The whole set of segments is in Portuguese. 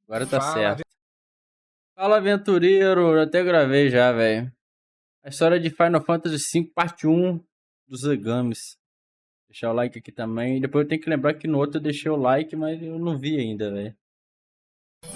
Agora tá Fala, certo. Fala, aventureiro. Eu até gravei já, velho. A história de Final Fantasy V, parte 1 dos Legames. Deixar o like aqui também. Depois eu tenho que lembrar que no outro eu deixei o like, mas eu não vi ainda, velho.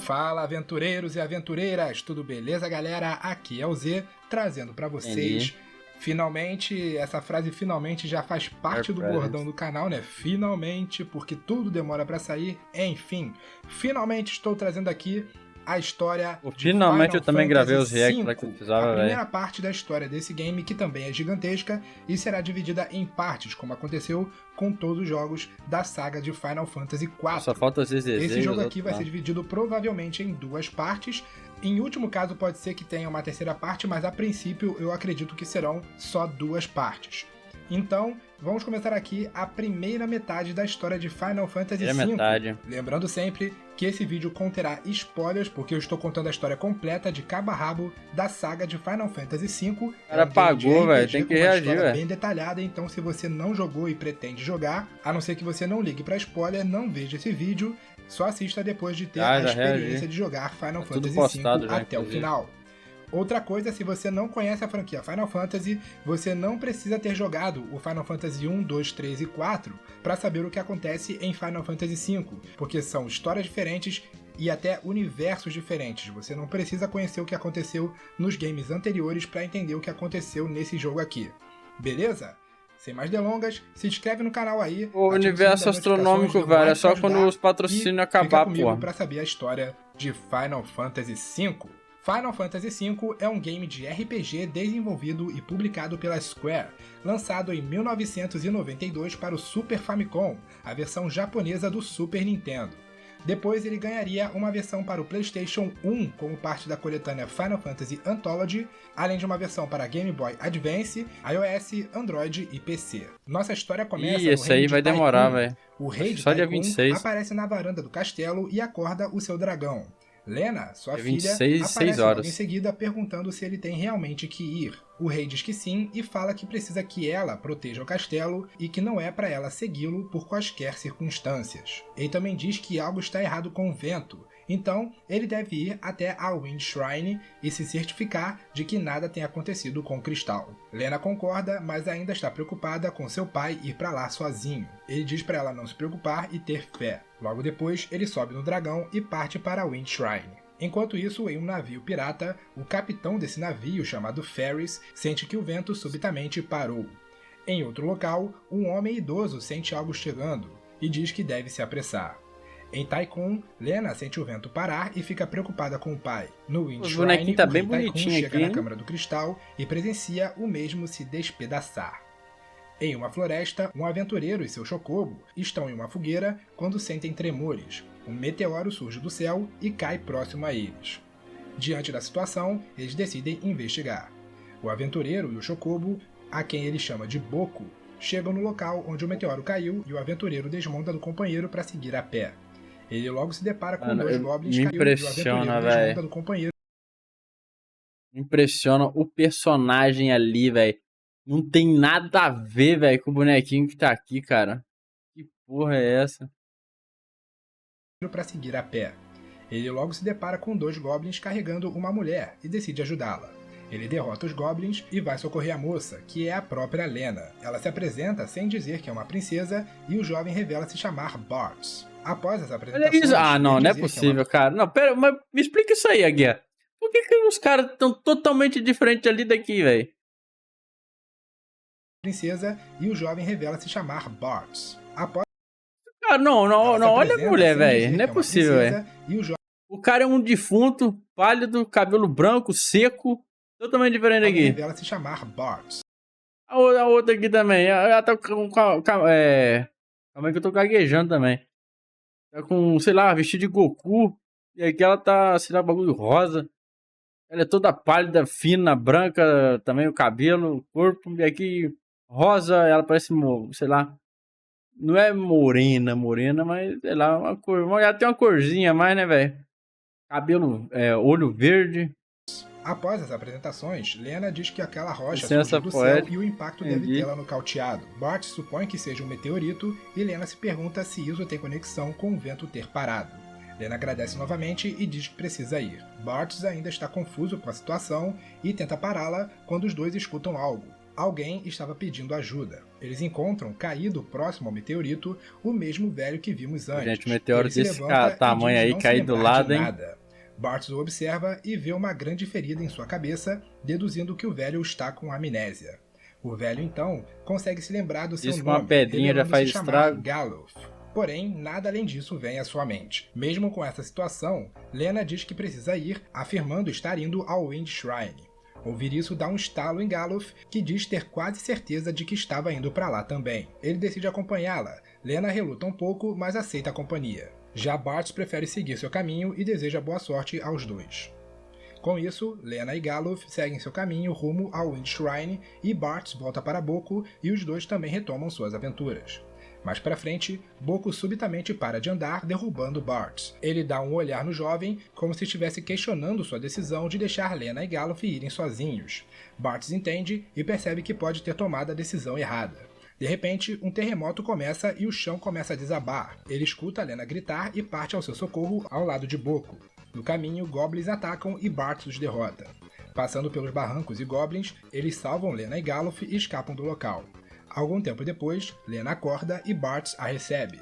fala aventureiros e aventureiras, tudo beleza, galera? Aqui é o Z, trazendo pra Entendi. vocês. Finalmente, essa frase finalmente já faz Air parte do bordão Presents. do canal, né? Finalmente, porque tudo demora pra sair. Enfim, finalmente estou trazendo aqui a história Pô, de finalmente eu Final também gravei Fantasy os reacts lá que eu V, a precisava, velho. primeira parte da história desse game, que também é gigantesca e será dividida em partes, como aconteceu com todos os jogos da saga de Final Fantasy Só IV. falta os Esse ZZZ e jogo os aqui outros vai lá. ser dividido provavelmente em duas partes. Em último caso, pode ser que tenha uma terceira parte, mas a princípio eu acredito que serão só duas partes. Então, vamos começar aqui a primeira metade da história de Final Fantasy Primeira V. metade. Lembrando sempre que esse vídeo conterá spoilers, porque eu estou contando a história completa de cabo a rabo da saga de Final Fantasy V. O É cara um game de pagou, velho. Tem RPG que com uma reagir, história velho. bem detalhada, então se você não jogou e pretende jogar, a não ser que você não ligue para spoiler, não veja esse vídeo, só assista depois de ter a Já experiência reagi. de jogar Final Tá tudo Fantasy V postado já, até o inclusive. final. Outra coisa, se você não conhece a franquia Final Fantasy, você não precisa ter jogado o Final Fantasy 1, 2, 3 e 4 para saber o que acontece em Final Fantasy V, porque são histórias diferentes e até universos diferentes. Você não precisa conhecer o que aconteceu nos games anteriores para entender o que aconteceu nesse jogo aqui. Beleza? Sem mais delongas, se inscreve no canal aí, O ativa o sininho universo das notificações, astronômico, dê um velho, é like para só quando ajudar os patrocínios e fica acabar, comigo pô. para saber a história de Final Fantasy V. Final Fantasy V é um game de RPG desenvolvido e publicado pela Square, lançado em 1992 para o Super Famicom, a versão japonesa do Super Nintendo. Depois ele ganharia uma versão para o PlayStation 1 como parte da coletânea Final Fantasy Anthology, além de uma versão para Game Boy Advance, iOS, Android e PC. Nossa história começa no Esse reino aí de vai demorar, Tycoon. velho. O Acho rei que de só dia Tycoon 26. aparece na varanda do castelo e acorda o seu dragão. Lena, sua Dia filha, 26, 6 aparece logo em horas. seguida perguntando se ele tem realmente que ir. O rei diz que sim e fala que precisa que ela proteja o castelo e que não é para ela segui-lo por quaisquer circunstâncias. Ele também diz que algo está errado com o vento, então ele deve ir até a Wind Shrine e se certificar de que nada tenha acontecido com o cristal. Lena concorda, mas ainda está preocupada com seu pai ir para lá sozinho. Ele diz para ela não se preocupar e ter fé. Logo depois, ele sobe no dragão e parte para a Wind Shrine. Enquanto isso, em um navio pirata, o capitão desse navio, chamado Ferris, sente que o vento subitamente parou. Em outro local, um homem idoso sente algo chegando e diz que deve se apressar. Em Tycoon, Lena sente o vento parar e fica preocupada com o pai. No Wind Os Shrine, bonequinhos tá o bem rei Tycoon bonitinho chega aqui, na hein? Câmara do Cristal e presencia o mesmo se despedaçar. Em uma floresta, um aventureiro e seu chocobo estão em uma fogueira quando sentem tremores. Um meteoro surge do céu e cai próximo a eles. Diante da situação, eles decidem investigar. O aventureiro e o chocobo, a quem ele chama de Boco, chegam no local onde o meteoro caiu e o aventureiro desmonta do companheiro para seguir a pé. Ele logo se depara com Mano, dois goblins me que caiu e o aventureiro impressiona, desmonta velho. do companheiro. Me impressiona o personagem ali, velho. Não tem nada a ver, velho, com o bonequinho que tá aqui, cara. Que porra é essa? Para seguir a pé. Ele logo se depara com dois goblins carregando uma mulher e decide ajudá-la. Ele derrota os goblins e vai socorrer a moça, que é a própria Lena. Ela se apresenta sem dizer que é uma princesa e o jovem revela se chamar Bartz. Após as Olha apresentações, isso. Ah, não, ele não é dizer que é uma possível, cara. Não, pera, mas me explica isso aí, Aguiar. Por que os caras tão totalmente diferentes ali daqui, velho? princesa e o jovem revela se chamar Bartz. Após Ah, não, ela não, se não, olha a apresenta mulher, sem velho. dizer Não é que é uma possível, velho. princesa e o O cara é um defunto, pálido, cabelo branco, seco, totalmente diferente jovem aqui. revela se chamar Bartz. A outra aqui também, ela tá calma aí que eu tô gaguejando também. Tá com, sei lá, vestido de Goku, e aqui ela tá, sei lá, bagulho rosa. Ela é toda pálida, fina, branca, também o cabelo, o corpo, e aqui rosa, ela parece, sei lá, não é morena, mas sei lá, uma cor, ela tem uma corzinha a mais, né, velho? Cabelo, olho verde. Após as apresentações, Lena diz que aquela rocha Licença surgiu do céu poética, e o impacto deve entendi. tê-la nocauteado. Bart supõe que seja um meteorito e Lena se pergunta se isso tem conexão com o vento ter parado. Lena agradece novamente e diz que precisa ir. Bartz ainda está confuso com a situação e tenta pará-la quando os dois escutam algo. Alguém estava pedindo ajuda. Eles encontram, caído próximo ao meteorito, o mesmo velho que vimos antes. Gente, o meteoro Ele se desse levanta tamanho e diz aí não se cair do lembrar de lado, hein? nada. Bartz o observa e vê uma grande ferida em sua cabeça, deduzindo que o velho está com amnésia. O velho, então, consegue se lembrar do seu Isso com nome, uma pedrinha já faz revelando-se chamar estrago. Galuf. Porém, nada além disso vem à sua mente. Mesmo com essa situação, Lena diz que precisa ir, afirmando estar indo ao Wind Shrine. Ouvir isso dá um estalo em Galuf, que diz ter quase certeza de que estava indo para lá também. Ele decide acompanhá-la. Lena reluta um pouco, mas aceita a companhia. Já Bartz prefere seguir seu caminho e deseja boa sorte aos dois. Com isso, Lena e Galuf seguem seu caminho rumo ao Wind Shrine e Bartz volta para Boku e os dois também retomam suas aventuras. Mais pra frente, Boku subitamente para de andar, derrubando Bartz. Ele dá um olhar no jovem, como se estivesse questionando sua decisão de deixar Lena e Galuf irem sozinhos. Bartz entende e percebe que pode ter tomado a decisão errada. De repente, um terremoto começa e o chão começa a desabar. Ele escuta Lena gritar e parte ao seu socorro ao lado de Boku. No caminho, goblins atacam e Bartz os derrota. Passando pelos barrancos e goblins, eles salvam Lena e Galuf e escapam do local. Algum tempo depois, Lena acorda e Bartz a recebe.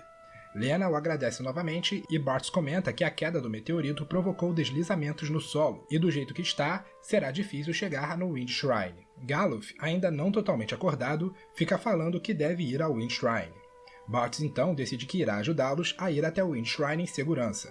Lena o agradece novamente e Bartz comenta que a queda do meteorito provocou deslizamentos no solo, e do jeito que está, será difícil chegar no Wind Shrine. Galuf, ainda não totalmente acordado, fica falando que deve ir ao Wind Shrine. Bartz então decide que irá ajudá-los a ir até o Wind Shrine em segurança.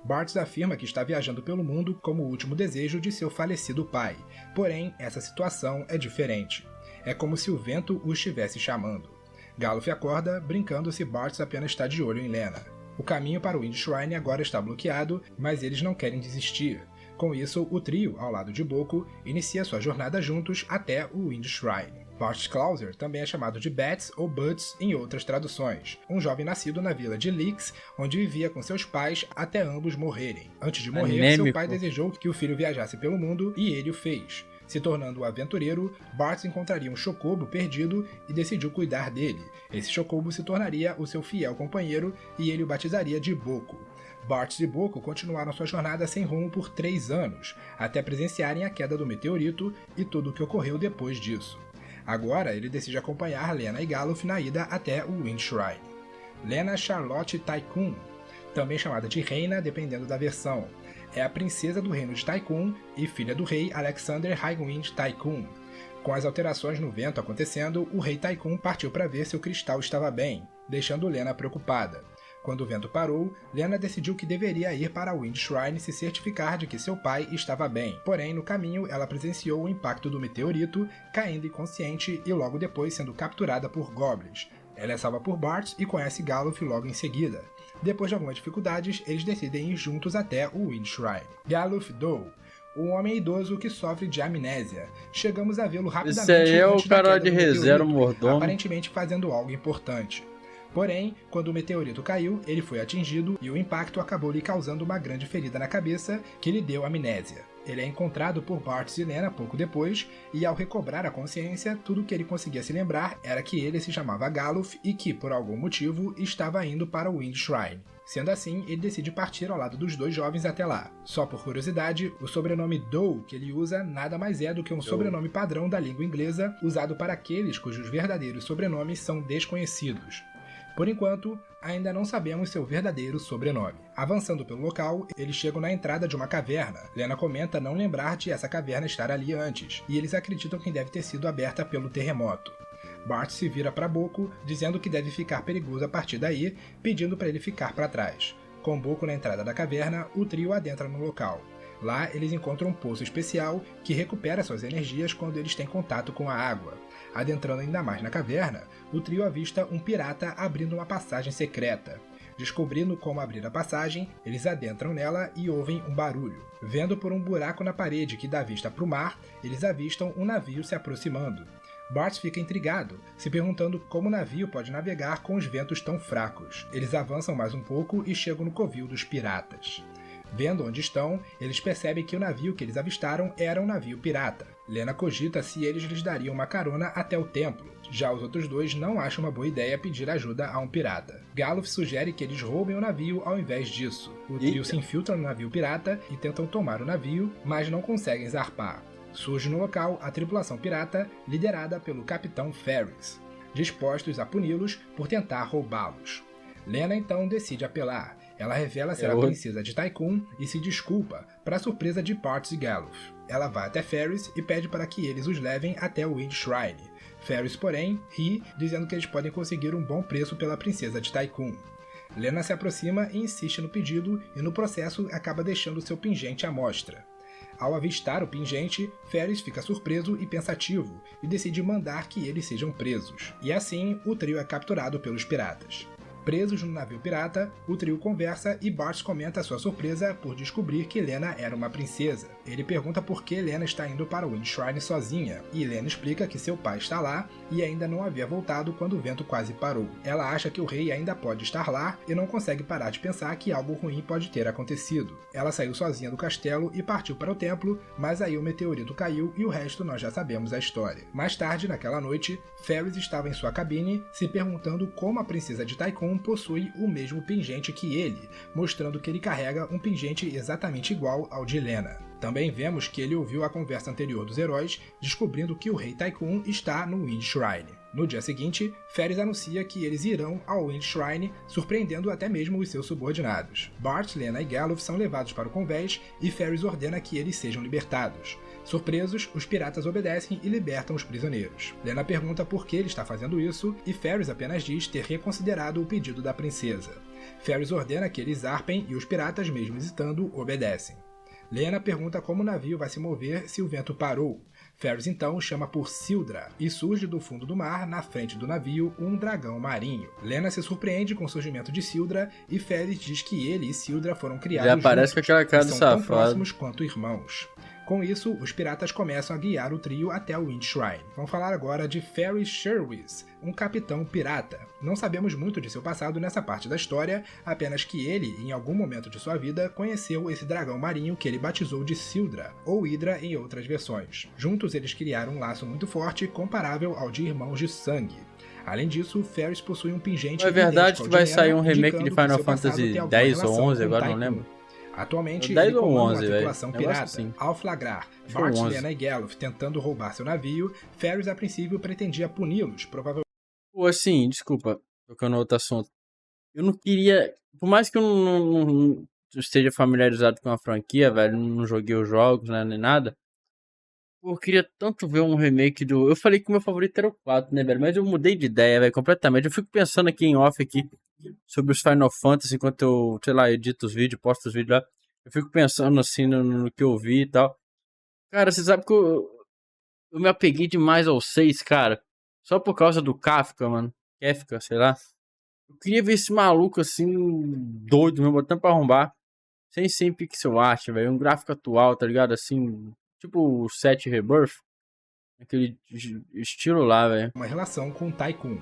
Bartz afirma que está viajando pelo mundo como o último desejo de seu falecido pai, porém essa situação é diferente. É como se o vento o estivesse chamando. Galuf acorda, brincando se Bartz apenas está de olho em Lena. O caminho para o Wind Shrine agora está bloqueado, mas eles não querem desistir. Com isso, o trio, ao lado de Boku, inicia sua jornada juntos até o Wind Shrine. Bartz Clauser também é chamado de Bats ou Buds em outras traduções, um jovem nascido na vila de Lix, onde vivia com seus pais até ambos morrerem. Antes de morrer, seu pai desejou que o filho viajasse pelo mundo e ele o fez. Se tornando um aventureiro, Bartz encontraria um chocobo perdido e decidiu cuidar dele. Esse chocobo se tornaria o seu fiel companheiro e ele o batizaria de Boku. Bartz e Boku continuaram sua jornada sem rumo por 3 anos, até presenciarem a queda do meteorito e tudo o que ocorreu depois disso. Agora ele decide acompanhar Lena e Galuf na ida até o Wind Shrine. Lena Charlotte Tycoon, também chamada de Reina dependendo da versão, é a princesa do reino de Tycoon e filha do rei Alexander Highwind Tycoon. Com as alterações no vento acontecendo, o rei Tycoon partiu para ver se o cristal estava bem, deixando Lena preocupada. Quando o vento parou, Lena decidiu que deveria ir para Wind Shrine se certificar de que seu pai estava bem. Porém, no caminho, ela presenciou o impacto do meteorito, caindo inconsciente e logo depois sendo capturada por goblins. Ela é salva por Bartz e conhece Galuf logo em seguida. Depois de algumas dificuldades, eles decidem ir juntos até o Wind Shrine. Galuf Doe, um homem idoso que sofre de amnésia. Chegamos a vê-lo rapidamente. Esse aí é o antes da cara queda de do reserva, meteorito, mordomo. aparentemente fazendo algo importante. Porém, quando o meteorito caiu, ele foi atingido e o impacto acabou lhe causando uma grande ferida na cabeça que lhe deu amnésia. Ele é encontrado por Bartz e Lena pouco depois, e ao recobrar a consciência, tudo que ele conseguia se lembrar era que ele se chamava Galuf e que, por algum motivo, estava indo para o Wind Shrine. Sendo assim, ele decide partir ao lado dos dois jovens até lá. Só por curiosidade, o sobrenome Doe que ele usa nada mais é do que um sobrenome padrão da língua inglesa, usado para aqueles cujos verdadeiros sobrenomes são desconhecidos. Por enquanto, ainda não sabemos seu verdadeiro sobrenome. Avançando pelo local, eles chegam na entrada de uma caverna. Lena comenta não lembrar de essa caverna estar ali antes, e eles acreditam que deve ter sido aberta pelo terremoto. Bartz se vira para Boku, dizendo que deve ficar perigoso a partir daí, pedindo para ele ficar para trás. Com Boku na entrada da caverna, o trio adentra no local. Lá, eles encontram um poço especial que recupera suas energias quando eles têm contato com a água. Adentrando ainda mais na caverna, o trio avista um pirata abrindo uma passagem secreta. Descobrindo como abrir a passagem, eles adentram nela e ouvem um barulho. Vendo por um buraco na parede que dá vista para o mar, eles avistam um navio se aproximando. Bartz fica intrigado, se perguntando como o navio pode navegar com os ventos tão fracos. Eles avançam mais um pouco e chegam no covil dos piratas. Vendo onde estão, eles percebem que o navio que eles avistaram era um navio pirata. Lena cogita se eles lhes dariam uma carona até o templo. Já os outros dois não acham uma boa ideia pedir ajuda a um pirata. Galuf sugere que eles roubem o navio ao invés disso. O trio se infiltra no navio pirata e tentam tomar o navio, mas não conseguem zarpar. Surge no local a tripulação pirata, liderada pelo Capitão Ferris, dispostos a puni-los por tentar roubá-los. Lena então decide apelar. Ela revela ser a princesa de Tycoon e se desculpa, para a surpresa de Parts e Galuf. Ela vai até Ferris e pede para que eles os levem até o Wind Shrine. Ferris, porém, ri, dizendo que eles podem conseguir um bom preço pela princesa de Tycoon. Lena se aproxima e insiste no pedido e no processo acaba deixando seu pingente à mostra. Ao avistar o pingente, Ferris fica surpreso e pensativo e decide mandar que eles sejam presos. E assim, o trio é capturado pelos piratas. Presos no navio pirata, o trio conversa e Bart comenta sua surpresa por descobrir que Lena era uma princesa. Ele pergunta por que Lena está indo para o Wind Shrine sozinha, e Lena explica que seu pai está lá e ainda não havia voltado quando o vento quase parou. Ela acha que o rei ainda pode estar lá e não consegue parar de pensar que algo ruim pode ter acontecido. Ela saiu sozinha do castelo e partiu para o templo, mas aí o meteorito caiu e o resto nós já sabemos a história. Mais tarde, naquela noite, Ferris estava em sua cabine se perguntando como a princesa de Tycoon possui o mesmo pingente que ele, mostrando que ele carrega um pingente exatamente igual ao de Lena. Também vemos que ele ouviu a conversa anterior dos heróis, descobrindo que o rei Tycoon está no Wind Shrine. No dia seguinte, Ferris anuncia que eles irão ao Wind Shrine, surpreendendo até mesmo os seus subordinados. Bart, Lena e Galuf são levados para o convés e Ferris ordena que eles sejam libertados. Surpresos, os piratas obedecem e libertam os prisioneiros. Lena pergunta por que ele está fazendo isso e Ferris apenas diz ter reconsiderado o pedido da princesa. Ferris ordena que eles zarpem e os piratas, mesmo hesitando, obedecem. Lena pergunta como o navio vai se mover se o vento parou. Ferris então chama por Sildra e surge do fundo do mar, na frente do navio, um dragão marinho. Lena se surpreende com o surgimento de Sildra e Ferris diz que ele e Sildra foram criados juntos, parece com aquela cara e do são tão safado. próximos quanto irmãos. Com isso, os piratas começam a guiar o trio até o Wind Shrine. Vamos falar agora de Ferris Sherwis, um capitão pirata. Não sabemos muito de seu passado nessa parte da história, apenas que ele, em algum momento de sua vida, conheceu esse dragão marinho que ele batizou de Sildra, ou Hydra em outras versões. Juntos eles criaram um laço muito forte, comparável ao de irmãos de sangue. Além disso, Ferris possui um pingente. É verdade que vai Lena, sair um remake de indicando que Final seu passado Fantasy tem alguma 10 ou relação 11, com agora não Tycoon. lembro. Atualmente, 10 ele ou comanda 11, uma tripulação velho. Negócio pirata. assim. Ao flagrar Acho que foi Bart, 11. Lena e Galuf tentando roubar seu navio, Ferris a princípio pretendia puni-los, provavelmente. Pô, assim, desculpa, tocando outro assunto. Eu não queria. Por mais que eu não esteja familiarizado com a franquia, velho, não joguei os jogos, né, nem nada. Pô, eu queria tanto ver um remake do. Eu falei que o meu favorito era o 4, né, velho? Mas eu mudei de ideia, velho, completamente. Eu fico pensando aqui em off aqui sobre os Final Fantasy enquanto eu, sei lá, edito os vídeos, posto os vídeos lá. Eu fico pensando assim no que eu vi e tal. Cara, você sabe que eu me apeguei demais ao 6, cara. Só por causa do Kafka, mano. Kafka, sei lá. Eu queria ver esse maluco assim, doido mesmo, botando pra arrombar. Sem ser em pixel art, velho. Um gráfico atual, tá ligado? Assim, tipo o 7 Rebirth. Aquele estilo lá, velho. Uma relação com Tycoon.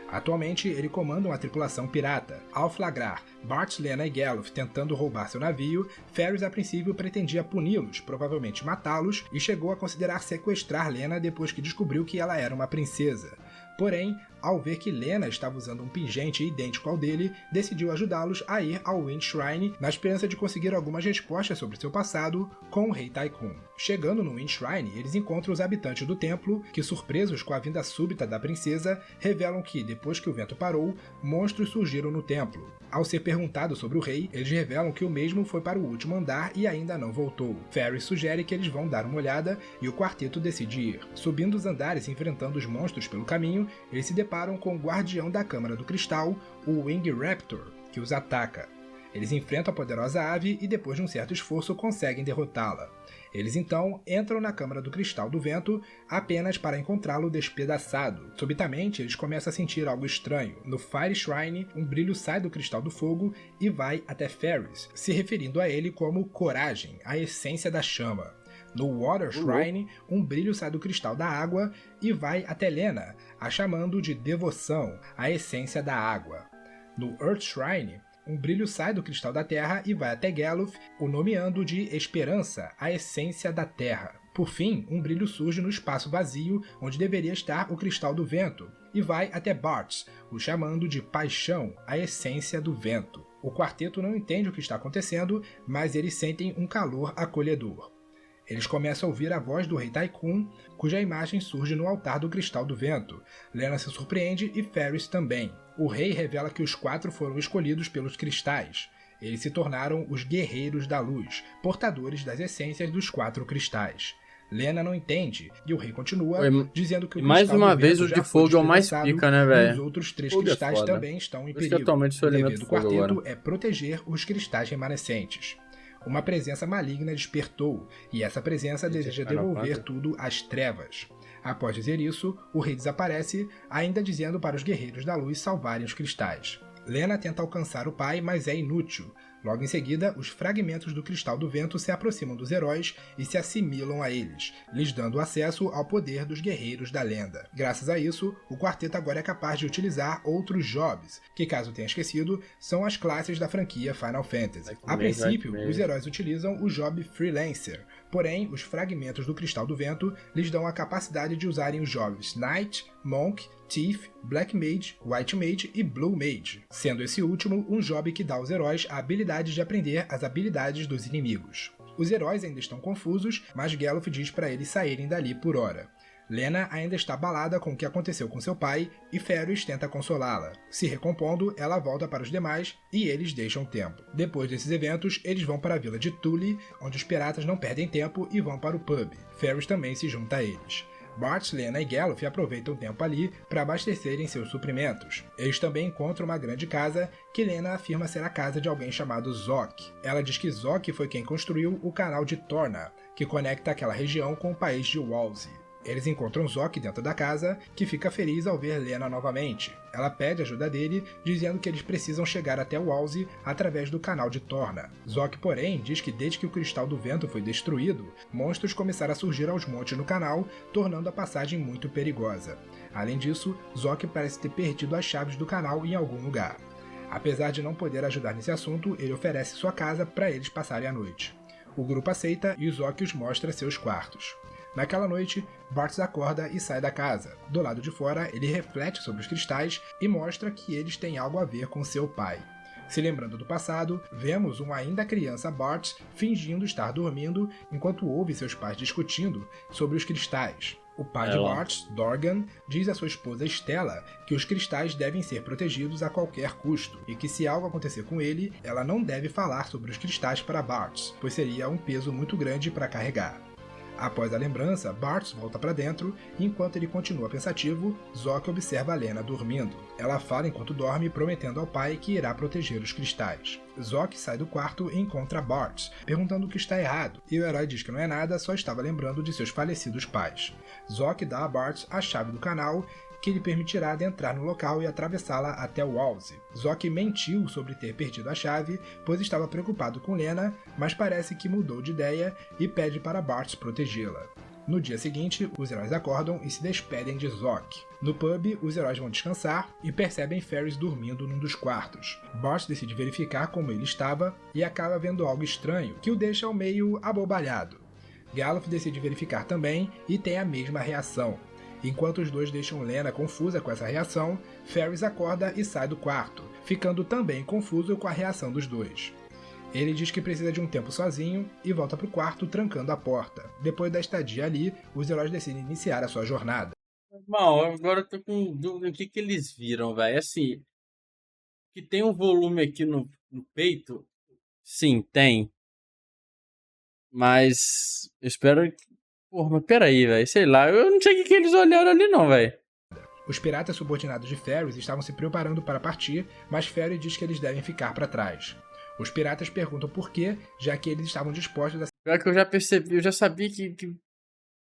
Atualmente, ele comanda uma tripulação pirata. Ao flagrar Bart, Lena e Galuf tentando roubar seu navio, Ferris a princípio pretendia puni-los, provavelmente matá-los, e chegou a considerar sequestrar Lena depois que descobriu que ela era uma princesa. Porém, ao ver que Lena estava usando um pingente idêntico ao dele, decidiu ajudá-los a ir ao Wind Shrine na esperança de conseguir algumas respostas sobre seu passado com o rei Tycoon. Chegando no Wind Shrine, eles encontram os habitantes do templo, que, surpresos com a vinda súbita da princesa, revelam que, depois que o vento parou, monstros surgiram no templo. Ao ser perguntado sobre o rei, eles revelam que o mesmo foi para o último andar e ainda não voltou. Ferris sugere que eles vão dar uma olhada e o quarteto decide ir. Subindo os andares e enfrentando os monstros pelo caminho, eles se deparam com o guardião da Câmara do Cristal, o Wing Raptor, que os ataca. Eles enfrentam a poderosa ave e, depois de um certo esforço, conseguem derrotá-la. Eles então entram na Câmara do Cristal do Vento apenas para encontrá-lo despedaçado. Subitamente, eles começam a sentir algo estranho. No Fire Shrine, um brilho sai do Cristal do Fogo e vai até Ferris, se referindo a ele como Coragem, a essência da chama. No Water Shrine, um brilho sai do Cristal da Água e vai até Lena, a chamando de Devoção, a essência da água. No Earth Shrine, um brilho sai do Cristal da Terra e vai até Galuf, o nomeando de Esperança, a essência da Terra. Por fim, um brilho surge no espaço vazio onde deveria estar o Cristal do Vento e vai até Bartz, o chamando de Paixão, a essência do vento. O quarteto não entende o que está acontecendo, mas eles sentem um calor acolhedor. Eles começam a ouvir a voz do Rei Tycoon, cuja imagem surge no altar do Cristal do Vento. Lena se surpreende e Ferris também. O rei revela que os 4 foram escolhidos pelos cristais. Eles se tornaram os Guerreiros da Luz, portadores das essências dos 4 cristais. Lena não entende, e o rei continua dizendo que o mais uma vez o de fogo é o mais pica, né, velho? Os outros 3 cristais também estão em perigo. Atualmente O dever do quarteto é proteger os cristais remanescentes. Uma presença maligna despertou, e essa presença deseja devolver tudo às trevas. Após dizer isso, o rei desaparece, ainda dizendo para os Guerreiros da Luz salvarem os cristais. Lena tenta alcançar o pai, mas é inútil. Logo em seguida, os fragmentos do Cristal do Vento se aproximam dos heróis e se assimilam a eles, lhes dando acesso ao poder dos Guerreiros da Lenda. Graças a isso, o quarteto agora é capaz de utilizar outros jobs, que, caso tenha esquecido, são as classes da franquia Final Fantasy. A princípio, os heróis utilizam o job Freelancer, porém, os fragmentos do Cristal do Vento lhes dão a capacidade de usarem os jobs Knight, Monk, Thief, Black Mage, White Mage e Blue Mage, sendo esse último um job que dá aos heróis a habilidade de aprender as habilidades dos inimigos. Os heróis ainda estão confusos, mas Geluf diz para eles saírem dali por hora. Lena ainda está abalada com o que aconteceu com seu pai e Ferris tenta consolá-la. Se recompondo, ela volta para os demais e eles deixam o templo. Depois desses eventos, eles vão para a vila de Tully, onde os piratas não perdem tempo e vão para o pub. Ferris também se junta a eles. Bartz, Lena e Geluf aproveitam o tempo ali para abastecerem seus suprimentos. Eles também encontram uma grande casa que Lena afirma ser a casa de alguém chamado Zoc. Ela diz que Zoc foi quem construiu o canal de Torna, que conecta aquela região com o país de Walsey. Eles encontram Zoc dentro da casa, que fica feliz ao ver Lena novamente. Ela pede ajuda dele, dizendo que eles precisam chegar até Walsey através do canal de Torna. Zoc, porém, diz que desde que o Cristal do Vento foi destruído, monstros começaram a surgir aos montes no canal, tornando a passagem muito perigosa. Além disso, Zoc parece ter perdido as chaves do canal em algum lugar. Apesar de não poder ajudar nesse assunto, ele oferece sua casa para eles passarem a noite. O grupo aceita e Zoc os mostra seus quartos. Naquela noite, Bartz acorda e sai da casa. Do lado de fora, ele reflete sobre os cristais e mostra que eles têm algo a ver com seu pai. Se lembrando do passado, vemos um ainda criança Bartz fingindo estar dormindo enquanto ouve seus pais discutindo sobre os cristais. O pai de Bartz, Dorgan, diz à sua esposa Stella que os cristais devem ser protegidos a qualquer custo e que se algo acontecer com ele, ela não deve falar sobre os cristais para Bartz, pois seria um peso muito grande para carregar. Após a lembrança, Bartz volta para dentro e enquanto ele continua pensativo, Zoc observa a Lena dormindo. Ela fala enquanto dorme, prometendo ao pai que irá proteger os cristais. Zoc sai do quarto e encontra Bartz, perguntando o que está errado, e o herói diz que não é nada, só estava lembrando de seus falecidos pais. Zoc dá a Bartz a chave do canal, que lhe permitirá adentrar no local e atravessá-la até Walsey. Zoc mentiu sobre ter perdido a chave, pois estava preocupado com Lena, mas parece que mudou de ideia e pede para Bartz protegê-la. No dia seguinte, os heróis acordam e se despedem de Zoc. No pub, os heróis vão descansar e percebem Ferris dormindo num dos quartos. Bartz decide verificar como ele estava e acaba vendo algo estranho, que o deixa meio abobalhado. Geluf decide verificar também e tem a mesma reação. Enquanto os dois deixam Lena confusa com essa reação, Ferris acorda e sai do quarto, ficando também confuso com a reação dos dois. Ele diz que precisa de um tempo sozinho e volta para o quarto trancando a porta. Depois da estadia ali, os heróis decidem iniciar a sua jornada. Mal, agora eu tô com dúvida o que eles viram, velho. Assim, que tem um volume aqui no peito, sim, tem. Mas eu espero que... Porra, mas peraí, velho. Sei lá, eu não sei o que eles olharam ali não, velho. Os piratas subordinados de Ferris estavam se preparando para partir, mas Ferris diz que eles devem ficar para trás. Os piratas perguntam por quê, já que eles estavam dispostos a... Pior que eu já percebi, eu já sabia que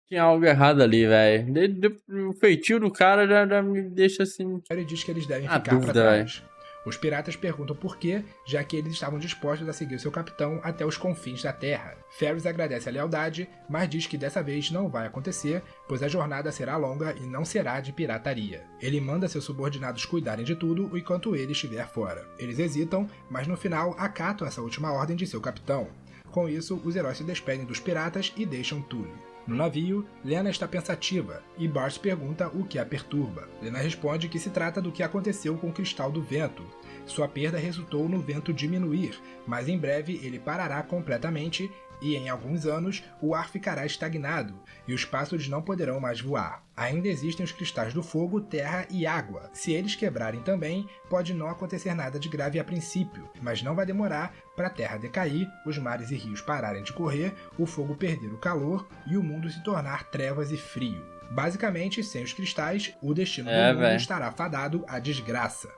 tinha algo errado ali, velho. O feitio do cara já me deixa assim... Ferris diz que eles devem ficar para trás. Os piratas perguntam por quê, já que eles estavam dispostos a seguir seu capitão até os confins da Terra. Ferris agradece a lealdade, mas diz que dessa vez não vai acontecer, pois a jornada será longa e não será de pirataria. Ele manda seus subordinados cuidarem de tudo enquanto ele estiver fora. Eles hesitam, mas no final acatam essa última ordem de seu capitão. Com isso, os heróis se despedem dos piratas e deixam Thule. No navio, Lena está pensativa e Bart pergunta o que a perturba. Lena responde que se trata do que aconteceu com o Cristal do Vento. Sua perda resultou no vento diminuir, mas em breve ele parará completamente e em alguns anos o ar ficará estagnado e os pássaros não poderão mais voar. Ainda existem os cristais do fogo, terra e água. Se eles quebrarem também, pode não acontecer nada de grave a princípio, mas não vai demorar para a terra decair, os mares e rios pararem de correr, o fogo perder o calor e o mundo se tornar trevas e frio. Basicamente, sem os cristais, o destino do mundo estará fadado à desgraça.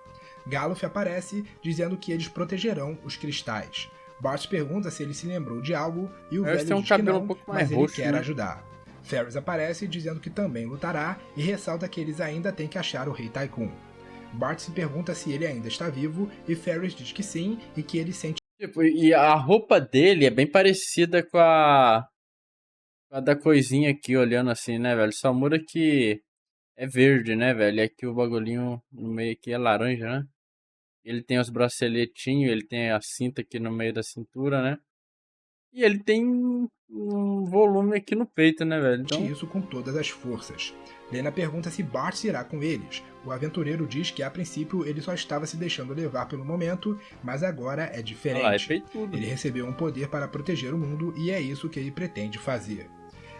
Galuf aparece dizendo que eles protegerão os cristais. Bart pergunta se ele se lembrou de algo e o velho diz que não, mas ele quer ajudar. Ferris aparece dizendo que também lutará e ressalta que eles ainda têm que achar o Rei Tycoon. Bart se pergunta se ele ainda está vivo e Ferris diz que sim e que ele sente... Tipo, e a roupa dele é bem parecida com a da coisinha aqui, olhando assim, né, velho? Só muda que é verde, né, velho? E aqui o bagulhinho no meio aqui é laranja, né? Ele tem os braceletinhos, ele tem a cinta aqui no meio da cintura, né? E ele tem um volume aqui no peito, né, velho? Então... isso com todas as forças. Lena pergunta se Bart irá com eles. O aventureiro diz que a princípio ele só estava se deixando levar pelo momento, mas agora é diferente. Ele recebeu um poder para proteger o mundo e é isso que ele pretende fazer.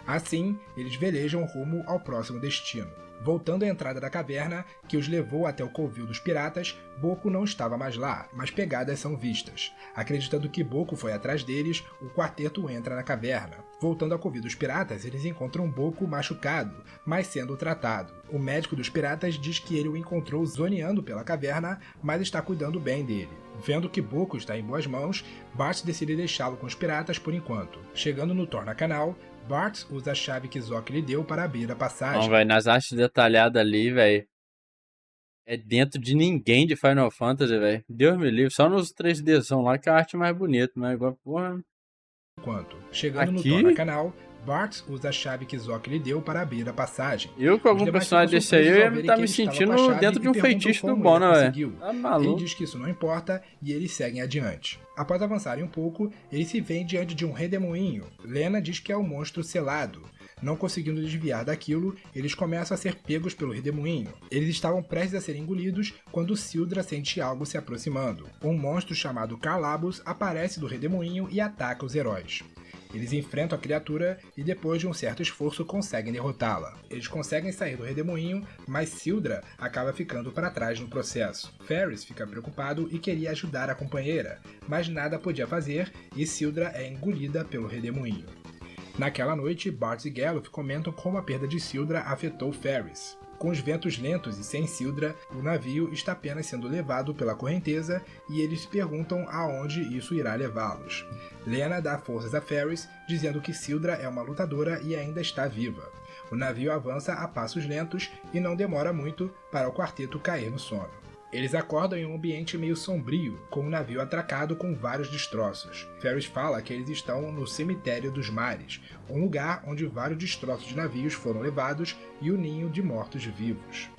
Assim, eles velejam rumo ao próximo destino. Voltando à entrada da caverna, que os levou até o covil dos piratas, Boco não estava mais lá, mas pegadas são vistas. Acreditando que Boco foi atrás deles, o quarteto entra na caverna. Voltando ao covil dos piratas, eles encontram Boco machucado, mas sendo tratado. O médico dos piratas diz que ele o encontrou zoneando pela caverna, mas está cuidando bem dele. Vendo que Boco está em boas mãos, Bart decide deixá-lo com os piratas por enquanto. Chegando no Torna-Canal, Bart usa a chave que Zoc lhe deu para abrir a passagem. Não, velho, nas artes detalhadas ali, velho, é dentro de ninguém de Final Fantasy, velho. Deus me livre, só nos 3Dzão lá que a arte é mais bonita, mas igual, porra... Chegando no Torna-Canal, Bart usa a chave que Zoc lhe deu para abrir a passagem. Eu, com algum personagem desse aí, eu ia estar me sentindo dentro de um feitiço do Bona, velho. Tá maluco. Ele diz que isso não importa e eles seguem adiante. Após avançarem um pouco, eles se veem diante de um redemoinho. Lena diz que é um monstro selado. Não conseguindo desviar daquilo, eles começam a ser pegos pelo redemoinho. Eles estavam prestes a serem engolidos quando Sildra sente algo se aproximando. Um monstro chamado Carlabus aparece do redemoinho e ataca os heróis. Eles enfrentam a criatura e depois de um certo esforço conseguem derrotá-la. Eles conseguem sair do redemoinho, mas Sildra acaba ficando para trás no processo. Ferris fica preocupado e queria ajudar a companheira, mas nada podia fazer e Sildra é engolida pelo redemoinho. Naquela noite, Bart e Galuf comentam como a perda de Sildra afetou Ferris. Com os ventos lentos e sem Sildra, o navio está apenas sendo levado pela correnteza e eles se perguntam aonde isso irá levá-los. Lena dá forças a Ferris, dizendo que Sildra é uma lutadora e ainda está viva. O navio avança a passos lentos e não demora muito para o quarteto cair no sono. Eles acordam em um ambiente meio sombrio, com um navio atracado com vários destroços. Ferris fala que eles estão no Cemitério dos Mares, um lugar onde vários destroços de navios foram levados e o ninho de mortos-vivos.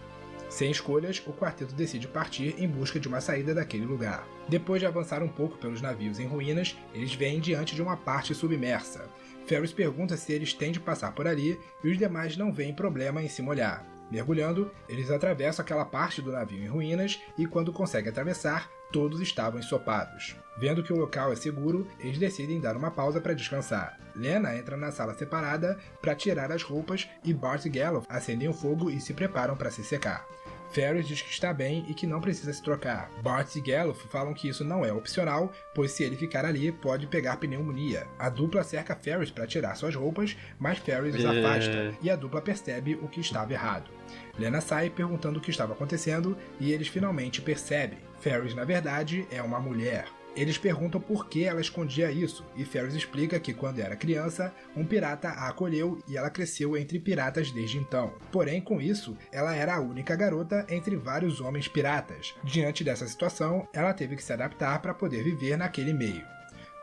Sem escolhas, o quarteto decide partir em busca de uma saída daquele lugar. Depois de avançar um pouco pelos navios em ruínas, eles vêm diante de uma parte submersa. Ferris pergunta se eles têm de passar por ali e os demais não veem problema em se molhar. Mergulhando, eles atravessam aquela parte do navio em ruínas e quando conseguem atravessar, todos estavam ensopados. Vendo que o local é seguro, eles decidem dar uma pausa para descansar. Lena entra na sala separada para tirar as roupas e Bart e Galuf acendem o fogo e se preparam para se secar. Ferris diz que está bem e que não precisa se trocar. Bart e Galuf falam que isso não é opcional, pois se ele ficar ali, pode pegar pneumonia. A dupla cerca Ferris para tirar suas roupas, mas Ferris os afasta, e a dupla percebe o que estava errado. Lena sai perguntando o que estava acontecendo, e eles finalmente percebem. Ferris, na verdade, é uma mulher. Eles perguntam por que ela escondia isso, e Ferris explica que quando era criança, um pirata a acolheu e ela cresceu entre piratas desde então. Porém, com isso, ela era a única garota entre vários homens piratas. Diante dessa situação, ela teve que se adaptar para poder viver naquele meio.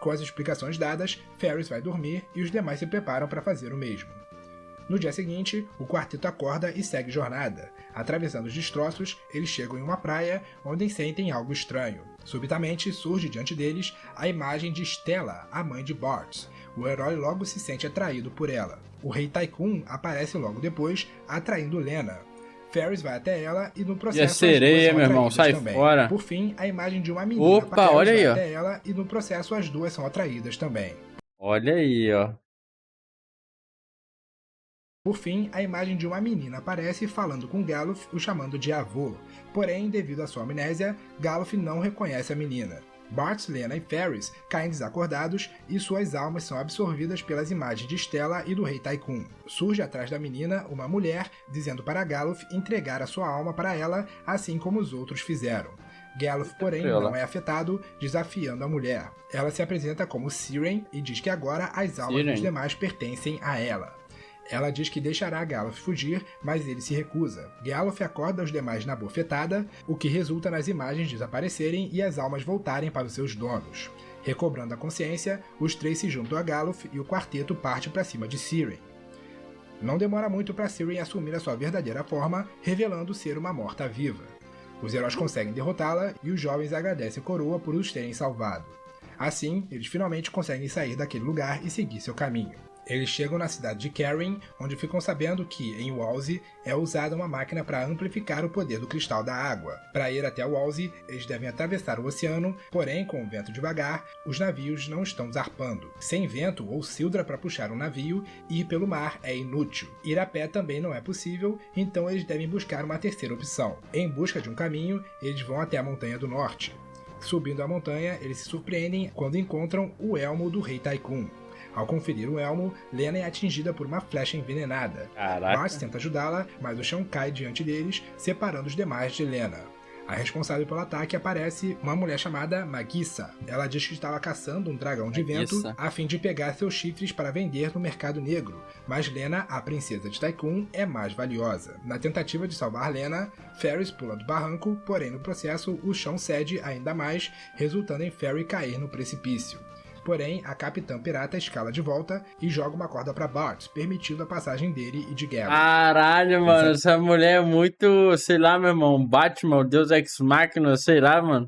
Com as explicações dadas, Ferris vai dormir e os demais se preparam para fazer o mesmo. No dia seguinte, o quarteto acorda e segue jornada. Atravessando os destroços, eles chegam em uma praia onde sentem algo estranho. Subitamente surge diante deles a imagem de Stella, a mãe de Bart. O herói logo se sente atraído por ela. O Rei Tycoon aparece logo depois, atraindo Lena. Ferris vai até ela e no E a processo as duas sereia, são meu irmão, atraídas sai também. fora. Por fim, a imagem de uma menina Opa, Ferris olha vai aí, ó. até ela e no processo as duas são atraídas também. Olha aí, ó. Por fim, a imagem de uma menina aparece falando com Galuf, o chamando de avô. Porém, devido à sua amnésia, Galuf não reconhece a menina. Bart, Lena e Ferris caem desacordados e suas almas são absorvidas pelas imagens de Stella e do Rei Tycoon. Surge atrás da menina uma mulher, dizendo para Galuf entregar a sua alma para ela, assim como os outros fizeram. Galuf, porém, não é afetado, desafiando a mulher. Ela se apresenta como Siren e diz que agora as almas dos demais pertencem a ela. Ela diz que deixará Galuf fugir, mas ele se recusa. Galuf acorda os demais na bofetada, o que resulta nas imagens desaparecerem e as almas voltarem para os seus donos. Recobrando a consciência, os três se juntam a Galuf e o quarteto parte para cima de Siren. Não demora muito para Siren assumir a sua verdadeira forma, revelando ser uma morta-viva. Os heróis conseguem derrotá-la e os jovens agradecem a coroa por os terem salvado. Assim, eles finalmente conseguem sair daquele lugar e seguir seu caminho. Eles chegam na cidade de Caring, onde ficam sabendo que, em Wallsey, é usada uma máquina para amplificar o poder do cristal da água. Para ir até Wallsey, eles devem atravessar o oceano, porém, com o vento devagar, os navios não estão zarpando. Sem vento ou sildra para puxar um navio, ir pelo mar é inútil. Ir a pé também não é possível, então eles devem buscar uma terceira opção. Em busca de um caminho, eles vão até a Montanha do Norte. Subindo a montanha, eles se surpreendem quando encontram o elmo do Rei Tycoon. Ao conferir o elmo, Lena é atingida por uma flecha envenenada. Bart tenta ajudá-la, mas o chão cai diante deles, separando os demais de Lena. A responsável pelo ataque aparece uma mulher chamada Magissa. Ela diz que estava caçando um dragão de vento a fim de pegar seus chifres para vender no mercado negro, mas Lena, a princesa de Tycoon, é mais valiosa. Na tentativa de salvar Lena, Ferris pula do barranco, porém no processo o chão cede ainda mais, resultando em Ferris cair no precipício. Porém, a Capitã Pirata escala de volta e joga uma corda para Bart, permitindo a passagem dele e de Galuf. Caralho, mano, essa mulher é muito, sei lá, meu irmão, Batman, o Deus Ex Machina, sei lá, mano.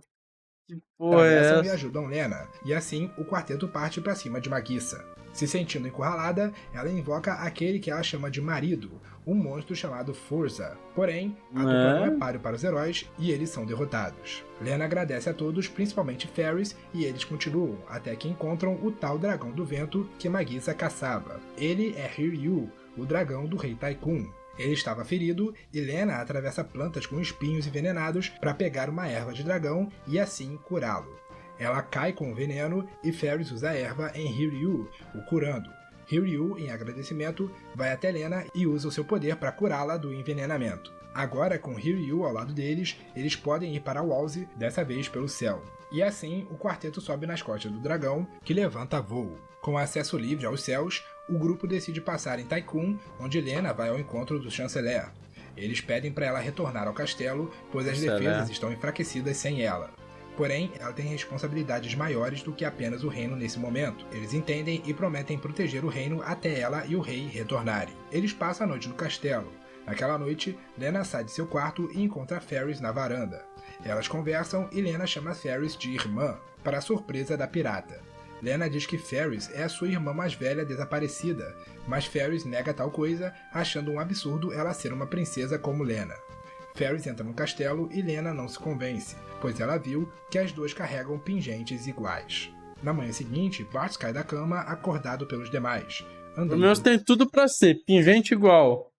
Que porra é essa? E ajudam Lena, e assim o quarteto parte para cima de Magissa. Se sentindo encurralada, ela invoca aquele que ela chama de marido, um monstro chamado Forza. Porém, a dupla não é páreo para os heróis e eles são derrotados. Lena agradece a todos, principalmente Ferris, e eles continuam, até que encontram o tal dragão do vento que Magissa caçava. Ele é Hiryu, o dragão do Rei Tycoon. Ele estava ferido e Lena atravessa plantas com espinhos envenenados para pegar uma erva de dragão e assim curá-lo. Ela cai com o veneno e Ferris usa a erva em Hiryu, o curando. Hiryu, em agradecimento, vai até Lena e usa o seu poder para curá-la do envenenamento. Agora, com Hiryu ao lado deles, eles podem ir para Wallsey, dessa vez pelo céu. E assim, o quarteto sobe nas costas do dragão, que levanta voo. Com acesso livre aos céus, o grupo decide passar em Tycoon, onde Lena vai ao encontro do chanceler. Eles pedem para ela retornar ao castelo, pois as defesas estão enfraquecidas sem ela. Porém, ela tem responsabilidades maiores do que apenas o reino nesse momento. Eles entendem e prometem proteger o reino até ela e o rei retornarem. Eles passam a noite no castelo. Naquela noite, Lena sai de seu quarto e encontra Ferris na varanda. Elas conversam e Lena chama Ferris de irmã, para a surpresa da pirata. Lena diz que Ferris é a sua irmã mais velha desaparecida, mas Ferris nega tal coisa, achando um absurdo ela ser uma princesa como Lena. Ferris entra no castelo e Lena não se convence, pois ela viu que as duas carregam pingentes iguais. Na manhã seguinte, Bart cai da cama acordado pelos demais. Pelo menos tem tudo pra ser, pingente igual.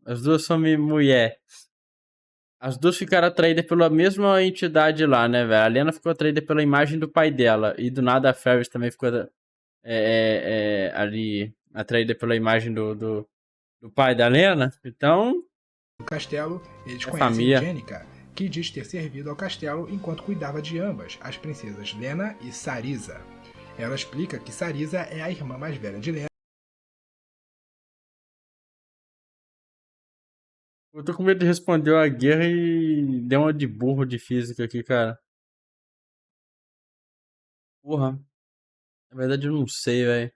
As duas são mulher. As duas ficaram atraídas pela mesma entidade lá, né, velho? A Lena ficou atraída pela imagem do pai dela. E do nada a Ferris também ficou ali atraída pela imagem do pai da Lena. Então. No castelo, eles conhecem Jenica, que diz ter servido ao castelo enquanto cuidava de ambas, as princesas Lena e Sarisa. Ela explica que Sarisa é a irmã mais velha de Lena. Eu tô com medo de responder a guerra e deu uma de burro de física aqui, cara. Porra. Na verdade eu não sei, velho.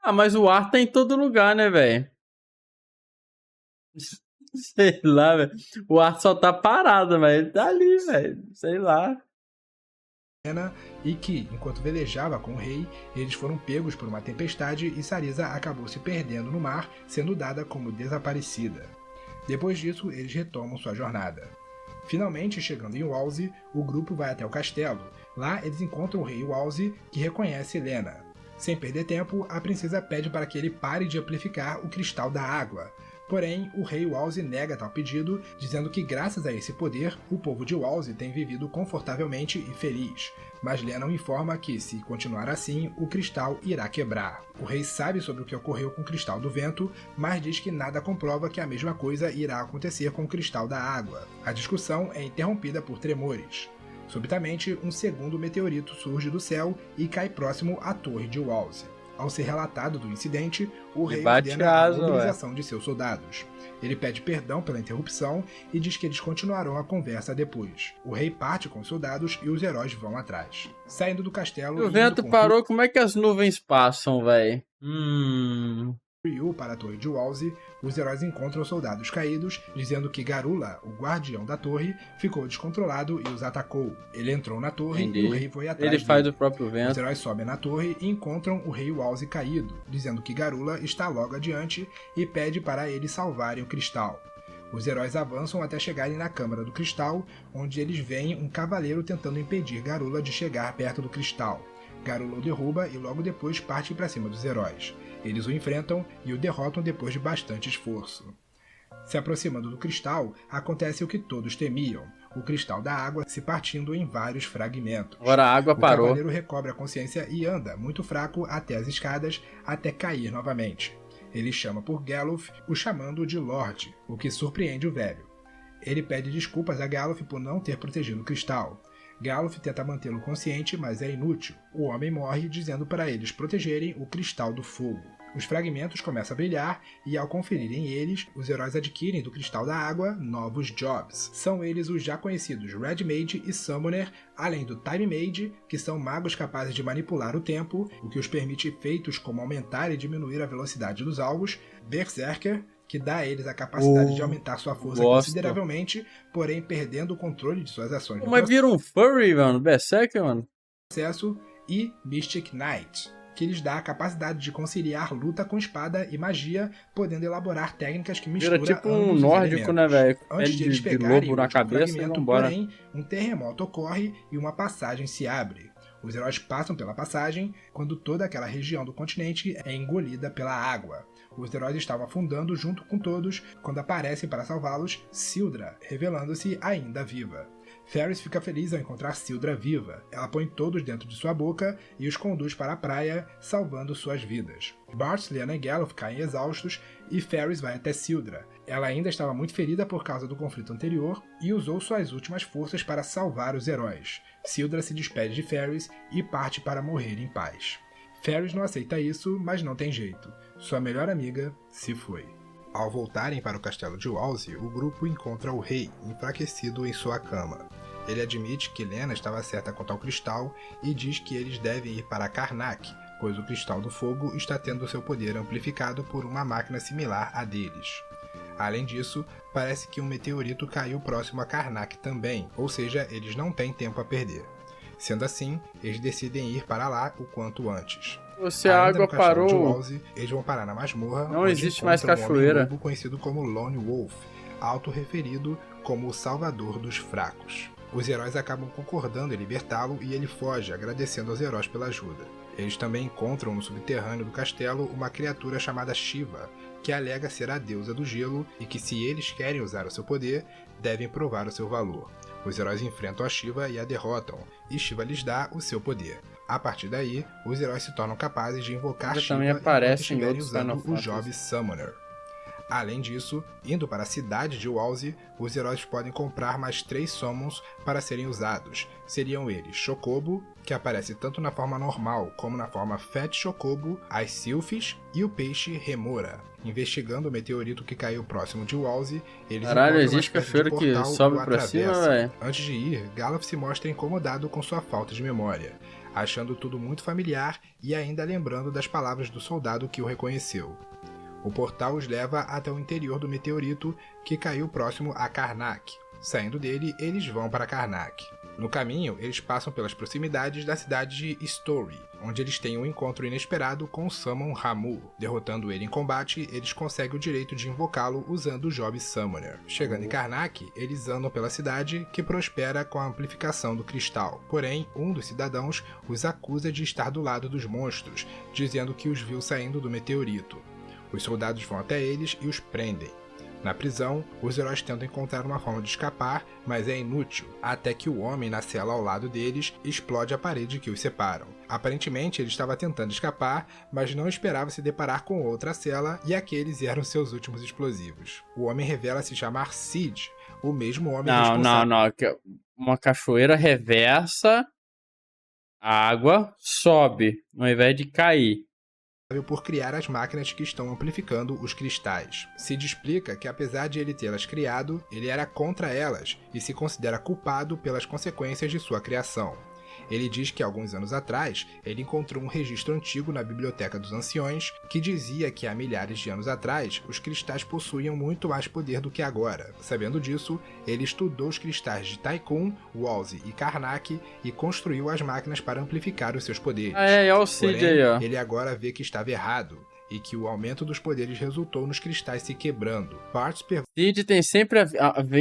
Ah, mas o ar tá em todo lugar, né, velho? Sei lá, velho. O ar só tá parado, mas ele tá ali, velho. Sei lá. E que, enquanto velejava com o rei, eles foram pegos por uma tempestade e Sarisa acabou se perdendo no mar, sendo dada como desaparecida. Depois disso, eles retomam sua jornada. Finalmente, chegando em Walsey, o grupo vai até o castelo. Lá, eles encontram o rei Walsey, que reconhece Helena. Sem perder tempo, a princesa pede para que ele pare de amplificar o cristal da água. Porém, o rei Walsey nega tal pedido, dizendo que graças a esse poder, o povo de Walsey tem vivido confortavelmente e feliz. Mas Lennon informa que, se continuar assim, o cristal irá quebrar. O rei sabe sobre o que ocorreu com o cristal do vento, mas diz que nada comprova que a mesma coisa irá acontecer com o cristal da água. A discussão é interrompida por tremores. Subitamente, um segundo meteorito surge do céu e cai próximo à torre de Walsey. Ao ser relatado do incidente, o rei ordena a mobilização de seus soldados. Ele pede perdão pela interrupção e diz que eles continuarão a conversa depois. O rei parte com os soldados e os heróis vão atrás. Saindo do castelo... O vento parou, como é que as nuvens passam, velho? Ryu para a torre de Walsey, os heróis encontram soldados caídos, dizendo que Garula, o guardião da torre, ficou descontrolado e os atacou. Ele entrou na torre e o rei foi atrás dele. Ele faz o próprio vento. Os heróis sobem na torre e encontram o rei Walsey caído, dizendo que Garula está logo adiante e pede para eles salvarem o cristal. Os heróis avançam até chegarem na Câmara do Cristal, onde eles veem um cavaleiro tentando impedir Garula de chegar perto do cristal. Garula o derruba e logo depois parte para cima dos heróis. Eles o enfrentam e o derrotam depois de bastante esforço. Se aproximando do cristal, acontece o que todos temiam, o cristal da água se partindo em vários fragmentos. Agora a água parou. O cavaleiro recobre a consciência e anda, muito fraco, até as escadas, até cair novamente. Ele chama por Galuf, o chamando de Lorde, o que surpreende o velho. Ele pede desculpas a Galuf por não ter protegido o cristal. Galuf tenta mantê-lo consciente, mas é inútil. O homem morre, dizendo para eles protegerem o cristal do fogo. Os fragmentos começam a brilhar e, ao conferirem eles, os heróis adquirem do cristal da água novos jobs. São eles os já conhecidos Red Mage e Summoner, além do Time Mage, que são magos capazes de manipular o tempo, o que os permite feitos como aumentar e diminuir a velocidade dos alvos, Berserker, que dá a eles a capacidade de aumentar sua força consideravelmente, porém perdendo o controle de suas ações. Mas vira um furry, mano, Berserker, mano. Processo, e Mystic Knight, que lhes dá a capacidade de conciliar luta com espada e magia, podendo elaborar técnicas que misturam vira tipo um nórdico, né, velho? Antes de eles pegarem lobo na cabeça, porém, um terremoto ocorre e uma passagem se abre. Os heróis passam pela passagem quando toda aquela região do continente é engolida pela água. Os heróis estavam afundando junto com todos quando aparecem para salvá-los Sildra, revelando-se ainda viva. Ferris fica feliz ao encontrar Sildra viva. Ela põe todos dentro de sua boca e os conduz para a praia, salvando suas vidas. Bart, Lyanna e Galuf caem exaustos e Ferris vai até Sildra. Ela ainda estava muito ferida por causa do conflito anterior e usou suas últimas forças para salvar os heróis. Sildra se despede de Ferris e parte para morrer em paz. Ferris não aceita isso, mas não tem jeito. Sua melhor amiga se foi. Ao voltarem para o castelo de Walsey, o grupo encontra o rei, enfraquecido em sua cama. Ele admite que Lena estava certa quanto ao cristal e diz que eles devem ir para Karnak, pois o cristal do fogo está tendo seu poder amplificado por uma máquina similar à deles. Além disso, parece que um meteorito caiu próximo a Karnak também, ou seja, eles não têm tempo a perder. Sendo assim, eles decidem ir para lá o quanto antes. Se a água parou, de Walsey, eles vão parar na masmorra. Não existe mais cachoeira. Um homem conhecido como Lone Wolf, auto-referido como o salvador dos fracos. Os heróis acabam concordando em libertá-lo e ele foge, agradecendo aos heróis pela ajuda. Eles também encontram no subterrâneo do castelo uma criatura chamada Shiva, que alega ser a deusa do gelo e que, se eles querem usar o seu poder, devem provar o seu valor. Os heróis enfrentam a Shiva e a derrotam, e Shiva lhes dá o seu poder. A partir daí, os heróis se tornam capazes de invocar Shiva enquanto estiverem usando o Job Summoner. Além disso, indo para a cidade de Walsey, os heróis podem comprar mais 3 summons para serem usados. Seriam eles Chocobo, que aparece tanto na forma normal como na forma Fat Chocobo, as Sylphs e o peixe Remora. Investigando o meteorito que caiu próximo de Walsey, eles Caralho, encontram existe cachoeira que sobe pra cima, velho. Antes de ir, Galuf se mostra incomodado com sua falta de memória, achando tudo muito familiar e ainda lembrando das palavras do soldado que o reconheceu. O portal os leva até o interior do meteorito que caiu próximo a Karnak. Saindo dele, eles vão para Karnak. No caminho, eles passam pelas proximidades da cidade de Story, onde eles têm um encontro inesperado com Summon Ramu. Derrotando ele em combate, eles conseguem o direito de invocá-lo usando o Job Summoner. Chegando em Karnak, eles andam pela cidade, que prospera com a amplificação do cristal. Porém, um dos cidadãos os acusa de estar do lado dos monstros, dizendo que os viu saindo do meteorito. Os soldados vão até eles e os prendem. Na prisão, os heróis tentam encontrar uma forma de escapar, mas é inútil, até que o homem na cela ao lado deles explode a parede que os separam. Aparentemente, ele estava tentando escapar, mas não esperava se deparar com outra cela, e aqueles eram seus últimos explosivos. O homem revela se chamar Sid, o mesmo homem responsável. Não. Uma cachoeira reversa, a água sobe, ao invés de cair. Por criar as máquinas que estão amplificando os cristais. Sid explica que apesar de ele tê-las criado, ele era contra elas e se considera culpado pelas consequências de sua criação. Ele diz que alguns anos atrás, ele encontrou um registro antigo na Biblioteca dos Anciões que dizia que há milhares de anos atrás, os cristais possuíam muito mais poder do que agora. Sabendo disso, ele estudou os cristais de Tycoon, Wolsey e Karnak e construiu as máquinas para amplificar os seus poderes. É o Sid. Porém, aí, ó. ele agora vê que estava errado e que o aumento dos poderes resultou nos cristais se quebrando. Bart pergunta Sid tem sempre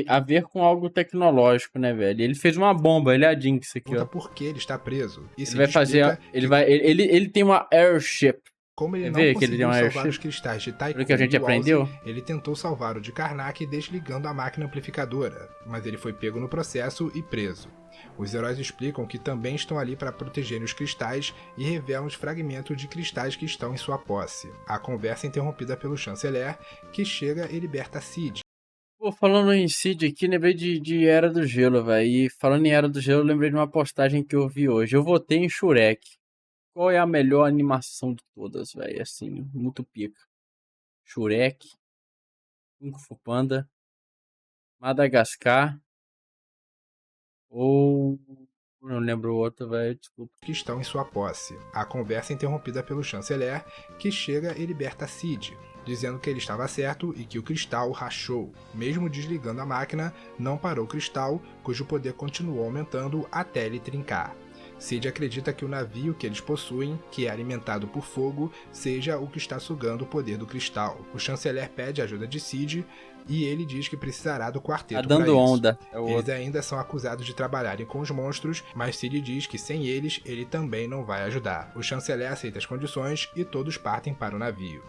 a ver com algo tecnológico, né, velho? Ele fez uma bomba, ele é a Jinx aqui, ó. por que ele está preso. E Ele vai fazer. Ele tem uma airship. Como ele Você não vê que conseguiu ele tem uma salvar airship? os cristais de Tycoon Pelo que a gente e Wolsey, aprendeu. ele tentou salvar o de Karnak desligando a máquina amplificadora, mas ele foi pego no processo e preso. Os heróis explicam que também estão ali para protegerem os cristais e revelam os fragmentos de cristais que estão em sua posse. A conversa é interrompida pelo chanceler, que chega e liberta Sid. Pô, falando em Sid aqui, lembrei de Era do Gelo, velho. E falando em Era do Gelo, lembrei de uma postagem que eu vi hoje. Eu votei em Shurek. Qual é a melhor animação de todas, velho? Assim, muito pica. Shurek, Kung Fu Panda, Madagascar ou... Não lembro o outro, velho, desculpa. Que estão em sua posse. A conversa é interrompida pelo chanceler, que chega e liberta Sid, dizendo que ele estava certo e que o cristal rachou. Mesmo desligando a máquina, não parou o cristal, cujo poder continuou aumentando até ele trincar. Sid acredita que o navio que eles possuem, que é alimentado por fogo, seja o que está sugando o poder do cristal. O chanceler pede a ajuda de Sid e ele diz que precisará do quarteto Tá dando para isso. onda. É o Eles outro. ainda são acusados de trabalharem com os monstros, mas Sid diz que sem eles, ele também não vai ajudar. O chanceler aceita as condições e todos partem para o navio.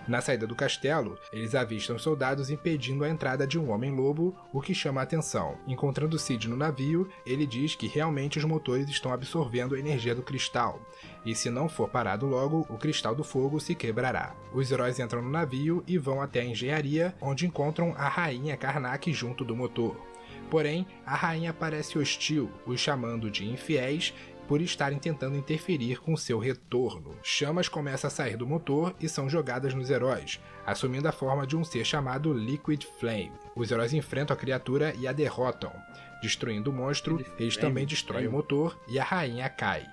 Na saída do castelo, eles avistam os soldados impedindo a entrada de um homem-lobo, o que chama a atenção. Encontrando Sid no navio, ele diz que realmente os motores estão absorvendo a energia do cristal, e se não for parado logo, o cristal do fogo se quebrará. Os heróis entram no navio e vão até a engenharia, onde encontram a rainha Karnak junto do motor. Porém, a rainha parece hostil, os chamando de infiéis, por estarem tentando interferir com seu retorno. Chamas começam a sair do motor e são jogadas nos heróis, assumindo a forma de um ser chamado Liquid Flame. Os heróis enfrentam a criatura e a derrotam. Destruindo o monstro, eles também destroem o motor e a rainha cai.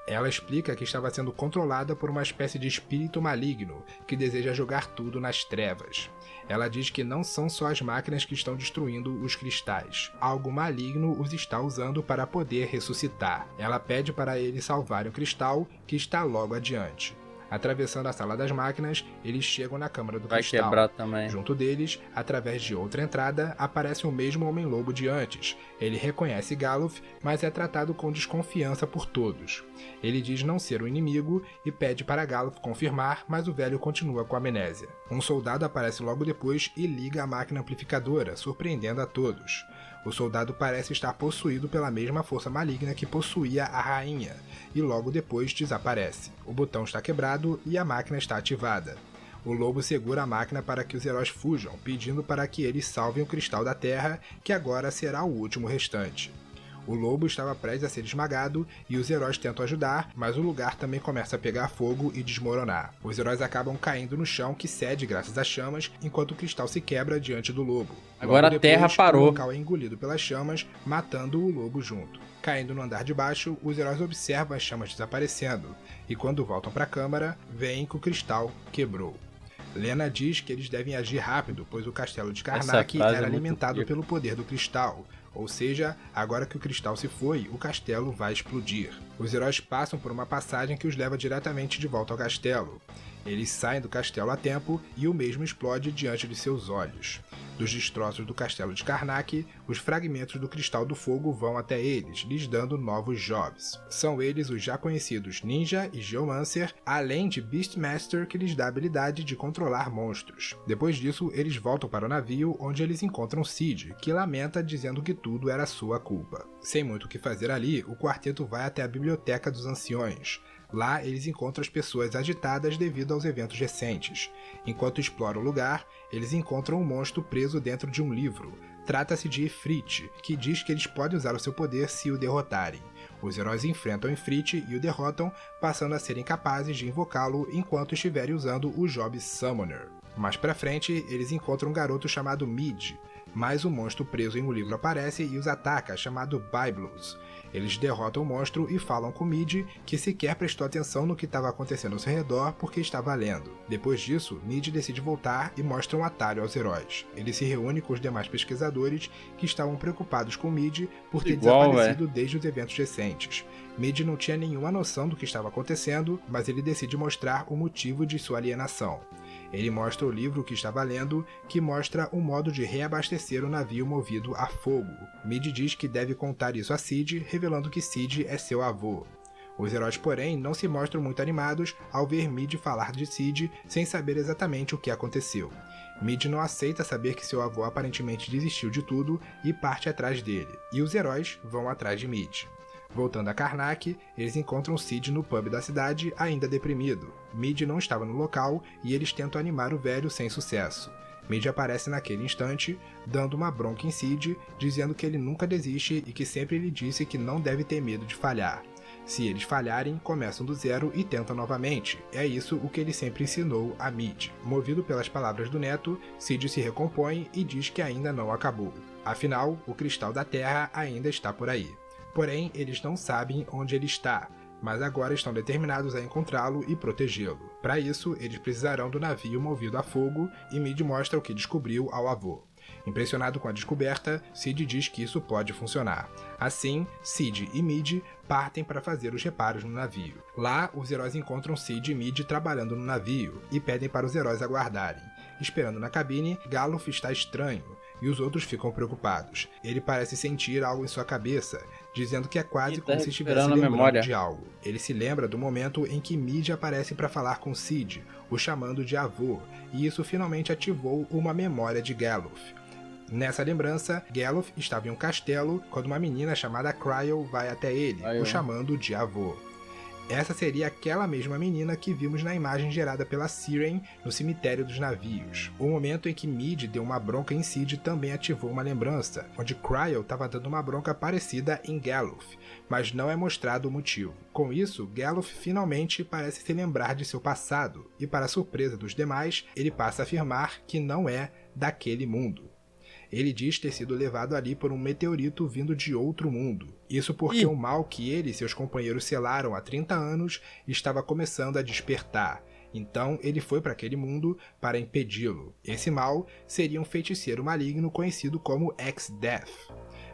Ela explica que estava sendo controlada por uma espécie de espírito maligno que deseja jogar tudo nas trevas. Ela diz que não são só as máquinas que estão destruindo os cristais. Algo maligno os está usando para poder ressuscitar. Ela pede para eles salvarem o cristal, que está logo adiante. Atravessando a sala das máquinas, eles chegam na câmara do Vai cristal. quebrar também. Junto deles, através de outra entrada, aparece o mesmo Homem-Lobo de antes. Ele reconhece Galuf, mas é tratado com desconfiança por todos. Ele diz não ser o inimigo e pede para Galuf confirmar, mas o velho continua com amnésia. Um soldado aparece logo depois e liga a máquina amplificadora, surpreendendo a todos. O soldado parece estar possuído pela mesma força maligna que possuía a rainha, e logo depois desaparece. O botão está quebrado e a máquina está ativada. O lobo segura a máquina para que os heróis fujam, pedindo para que eles salvem o cristal da Terra, que agora será o último restante. O lobo estava prestes a ser esmagado e os heróis tentam ajudar, mas o lugar também começa a pegar fogo e desmoronar. Os heróis acabam caindo no chão, que cede graças às chamas, enquanto o cristal se quebra diante do lobo. Agora Logo a Terra depois, parou. O local é engolido pelas chamas, matando o lobo junto. Caindo no andar de baixo, os heróis observam as chamas desaparecendo, e quando voltam para a câmara, veem que o cristal quebrou. Lena diz que eles devem agir rápido, pois o castelo de Essa Karnak frase era é muito alimentado pica. pelo poder do cristal. Ou seja, agora que o cristal se foi, o castelo vai explodir. Os heróis passam por uma passagem que os leva diretamente de volta ao castelo. Eles saem do castelo a tempo e o mesmo explode diante de seus olhos. Dos destroços do castelo de Karnak, os fragmentos do Cristal do Fogo vão até eles, lhes dando novos jobs. São eles os já conhecidos Ninja e Geomancer, além de Beastmaster, que lhes dá a habilidade de controlar monstros. Depois disso, eles voltam para o navio, onde eles encontram Cid, que lamenta dizendo que tudo era sua culpa. Sem muito o que fazer ali, o quarteto vai até a Biblioteca dos Anciões. Lá, eles encontram as pessoas agitadas devido aos eventos recentes. Enquanto exploram o lugar, eles encontram um monstro preso dentro de um livro. Trata-se de Ifrit, que diz que eles podem usar o seu poder se o derrotarem. Os heróis enfrentam Ifrit e o derrotam, passando a ser incapazes de invocá-lo enquanto estiverem usando o Job Summoner. Mais pra frente, eles encontram um garoto chamado Mid, mas o monstro preso em um livro aparece e os ataca, chamado Byblos. Eles derrotam o monstro e falam com Mid, que sequer prestou atenção no que estava acontecendo ao seu redor porque estava lendo. Depois disso, Mid decide voltar e mostra um atalho aos heróis. Ele se reúne com os demais pesquisadores que estavam preocupados com Mid por ter desaparecido desde os eventos recentes. Mid não tinha nenhuma noção do que estava acontecendo, mas ele decide mostrar o motivo de sua alienação. Ele mostra o livro que estava lendo, que mostra um modo de reabastecer o navio movido a fogo. Mid diz que deve contar isso a Cid, revelando que Cid é seu avô. Os heróis, porém, não se mostram muito animados ao ver Mid falar de Cid sem saber exatamente o que aconteceu. Mid não aceita saber que seu avô aparentemente desistiu de tudo e parte atrás dele, e os heróis vão atrás de Mid. Voltando a Karnak, eles encontram Cid no pub da cidade, ainda deprimido. Mid não estava no local e eles tentam animar o velho sem sucesso. Mid aparece naquele instante, dando uma bronca em Cid, dizendo que ele nunca desiste e que sempre lhe disse que não deve ter medo de falhar. Se eles falharem, começam do zero e tentam novamente. É isso o que ele sempre ensinou a Mid. Movido pelas palavras do neto, Cid se recompõe e diz que ainda não acabou. Afinal, o Cristal da Terra ainda está por aí. Porém, eles não sabem onde ele está, mas agora estão determinados a encontrá-lo e protegê-lo. Para isso, eles precisarão do navio movido a fogo e Mid mostra o que descobriu ao avô. Impressionado com a descoberta, Cid diz que isso pode funcionar. Assim, Cid e Mid partem para fazer os reparos no navio. Lá, os heróis encontram Cid e Mid trabalhando no navio e pedem para os heróis aguardarem. Esperando na cabine, Galuf está estranho e os outros ficam preocupados. Ele parece sentir algo em sua cabeça, dizendo que é quase como se estivesse lembrando de algo. Ele se lembra do momento em que Mid aparece para falar com Cid, o chamando de avô, e isso finalmente ativou uma memória de Galuf. Nessa lembrança, Galuf estava em um castelo quando uma menina chamada Cryo vai até ele, o chamando de avô. Essa seria aquela mesma menina que vimos na imagem gerada pela Siren no cemitério dos navios. O momento em que Mid deu uma bronca em Cid também ativou uma lembrança, onde Cryo estava dando uma bronca parecida em Galuf, mas não é mostrado o motivo. Com isso, Galuf finalmente parece se lembrar de seu passado, e para surpresa dos demais, ele passa a afirmar que não é daquele mundo. Ele diz ter sido levado ali por um meteorito vindo de outro mundo. Isso porque o mal que ele e seus companheiros selaram há 30 anos estava começando a despertar. Então ele foi para aquele mundo para impedi-lo. Esse mal seria um feiticeiro maligno conhecido como X-Death.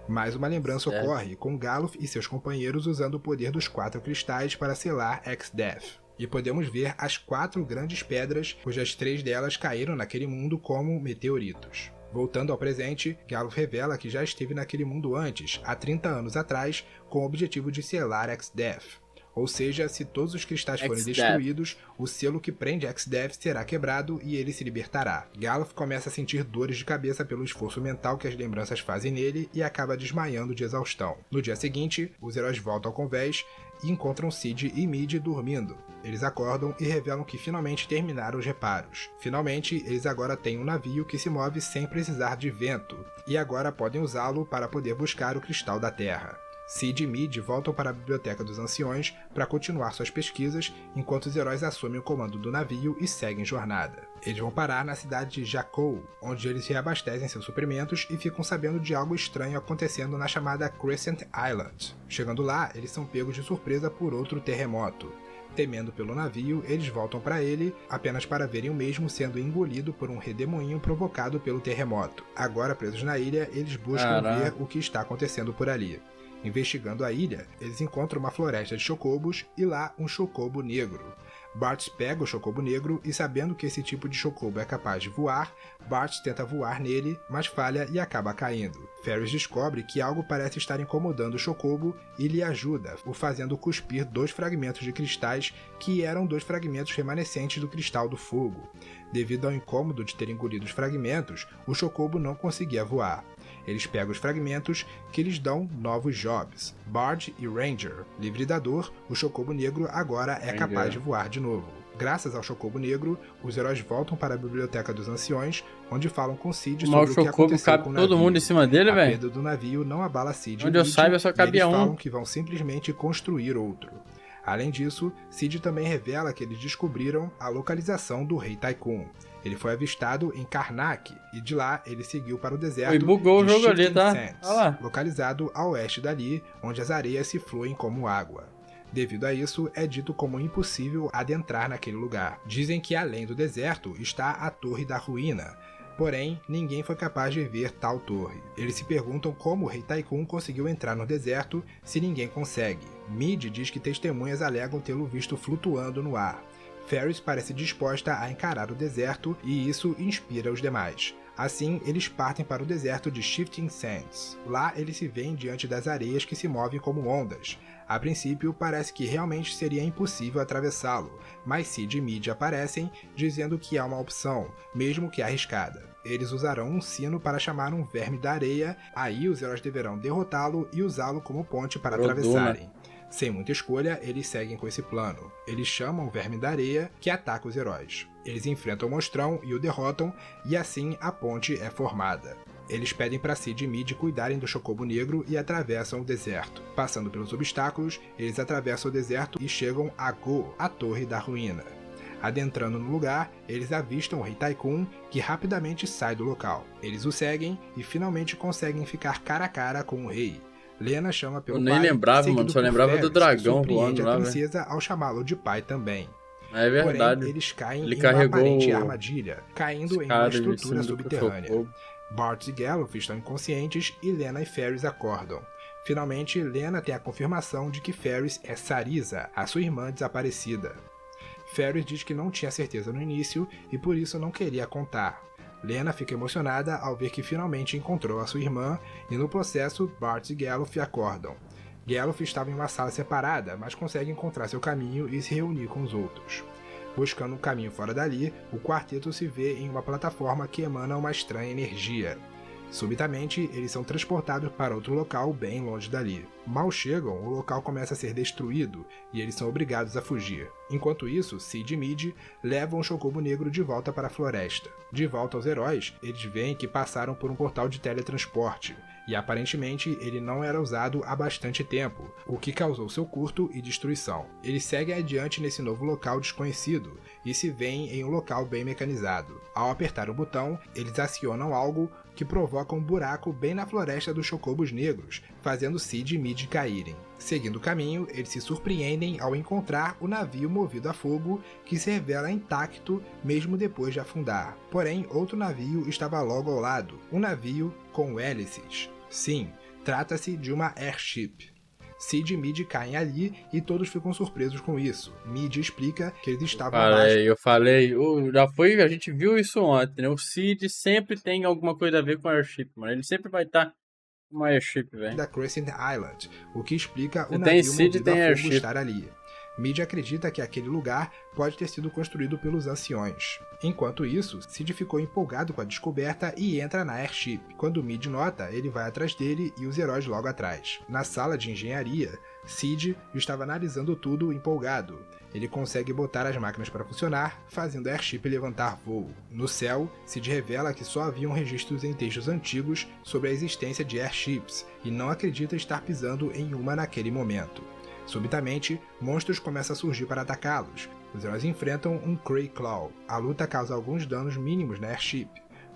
Mais uma lembrança ocorre com Galuf e seus companheiros usando o poder dos 4 cristais para selar X-Death. E podemos ver as 4 grandes pedras, cujas 3 delas caíram naquele mundo como meteoritos. Voltando ao presente, Galuf revela que já esteve naquele mundo antes, há 30 anos atrás, com o objetivo de selar X-Death. Ou seja, se todos os cristais forem destruídos, o selo que prende X-Death será quebrado e ele se libertará. Galuf começa a sentir dores de cabeça pelo esforço mental que as lembranças fazem nele e acaba desmaiando de exaustão. No dia seguinte, os heróis voltam ao convés e encontram Cid e Mid dormindo. Eles acordam e revelam que finalmente terminaram os reparos. Finalmente, eles agora têm um navio que se move sem precisar de vento, e agora podem usá-lo para poder buscar o Cristal da Terra. Cid e Mid voltam para a Biblioteca dos Anciões para continuar suas pesquisas, enquanto os heróis assumem o comando do navio e seguem jornada. Eles vão parar na cidade de Jakku, onde eles reabastecem seus suprimentos e ficam sabendo de algo estranho acontecendo na chamada Crescent Island. Chegando lá, eles são pegos de surpresa por outro terremoto. Temendo pelo navio, eles voltam para ele, apenas para verem o mesmo sendo engolido por um redemoinho provocado pelo terremoto. Agora presos na ilha, eles buscam ver o que está acontecendo por ali. Investigando a ilha, eles encontram uma floresta de chocobos e lá um chocobo negro. Bart pega o chocobo negro e, sabendo que esse tipo de chocobo é capaz de voar, Bart tenta voar nele, mas falha e acaba caindo. Ferris descobre que algo parece estar incomodando o chocobo e lhe ajuda, o fazendo cuspir 2 fragmentos de cristais que eram 2 fragmentos remanescentes do cristal do fogo. Devido ao incômodo de ter engolido os fragmentos, o chocobo não conseguia voar. Eles pegam os fragmentos, que lhes dão novos jobs. Bard e Ranger. Livre da dor, o chocobo negro agora é capaz de voar de novo. Graças ao chocobo negro, os heróis voltam para a biblioteca dos anciões, onde falam com Sid sobre o que aconteceu com o navio. Todo mundo em cima dele, velho. A perda do navio não abala Sid Onde eu saiba, só cabia eles um. falam que vão simplesmente construir outro. Além disso, Sid também revela que eles descobriram a localização do Rei Tycoon. Ele foi avistado em Karnak e de lá ele seguiu para o deserto bugou de o jogo ali, Shifting tá? Sands, localizado a oeste dali, onde as areias se fluem como água. Devido a isso, é dito como impossível adentrar naquele lugar. Dizem que além do deserto está a Torre da Ruína, porém ninguém foi capaz de ver tal torre. Eles se perguntam como o Rei Tycoon conseguiu entrar no deserto se ninguém consegue. Mid diz que testemunhas alegam tê-lo visto flutuando no ar. Ferris parece disposta a encarar o deserto e isso inspira os demais. Assim, eles partem para o deserto de Shifting Sands. Lá, eles se veem diante das areias que se movem como ondas. A princípio, parece que realmente seria impossível atravessá-lo, mas Sid e Mid aparecem, dizendo que há uma opção, mesmo que arriscada. Eles usarão um sino para chamar um verme da areia, aí os heróis deverão derrotá-lo e usá-lo como ponte para atravessarem. Sem muita escolha, eles seguem com esse plano. Eles chamam o Verme da Areia, que ataca os heróis. Eles enfrentam o Monstrão e o derrotam, e assim a ponte é formada. Eles pedem para Sid e Mid cuidarem do Chocobo Negro e atravessam o deserto. Passando pelos obstáculos, eles atravessam o deserto e chegam a Go, a Torre da Ruína. Adentrando no lugar, eles avistam o Rei Tycoon, que rapidamente sai do local. Eles o seguem e finalmente conseguem ficar cara a cara com o rei. Lena chama pelo pai. Eu nem lembrava, mano. Só lembrava do dragão voando lá, velho. A princesa ao chamá-lo de pai também. É verdade. Porém, eles caem Ele em carregou uma aparente armadilha, caindo em uma estrutura subterrânea. Chocobo. Bart e Gallup estão inconscientes e Lena e Ferris acordam. Finalmente, Lena tem a confirmação de que Ferris é Sarisa, a sua irmã desaparecida. Ferris diz que não tinha certeza no início e por isso não queria contar. Lena fica emocionada ao ver que finalmente encontrou a sua irmã e no processo Bart e Gallup acordam. Gallup estava em uma sala separada, mas consegue encontrar seu caminho e se reunir com os outros. Buscando um caminho fora dali, o quarteto se vê em uma plataforma que emana uma estranha energia. Subitamente, eles são transportados para outro local bem longe dali. Mal chegam, o local começa a ser destruído e eles são obrigados a fugir. Enquanto isso, Sid e Mid levam o Chocobo Negro de volta para a floresta. De volta aos heróis, eles veem que passaram por um portal de teletransporte e aparentemente ele não era usado há bastante tempo, o que causou seu curto e destruição. Eles seguem adiante nesse novo local desconhecido e se veem em um local bem mecanizado. Ao apertar o botão, eles acionam algo que provoca um buraco bem na floresta dos Chocobos Negros, fazendo Sid e Mid caírem. Seguindo o caminho, eles se surpreendem ao encontrar o navio movido a fogo, que se revela intacto mesmo depois de afundar. Porém, outro navio estava logo ao lado, um navio com hélices. Sim, trata-se de uma airship. Sid e Mid caem ali e todos ficam surpresos com isso. Mid explica que eles estavam abaixo. Eu falei, a gente viu isso ontem, né? O Sid sempre tem alguma coisa a ver com a Airship, mano. Ele sempre vai estar com uma Airship, velho. Da Crescent Island, o que explica o Tem navio Sid, movido tem a fogo Airship. estar ali. Mid acredita que aquele lugar pode ter sido construído pelos anciões. Enquanto isso, Sid ficou empolgado com a descoberta e entra na Airship. Quando Mid nota, ele vai atrás dele e os heróis logo atrás. Na sala de engenharia, Sid estava analisando tudo empolgado. Ele consegue botar as máquinas para funcionar, fazendo a Airship levantar voo. No céu, Sid revela que só haviam registros em textos antigos sobre a existência de Airships e não acredita estar pisando em uma naquele momento. Subitamente, monstros começam a surgir para atacá-los. Os heróis enfrentam um Kree Claw. A luta causa alguns danos mínimos na Airship.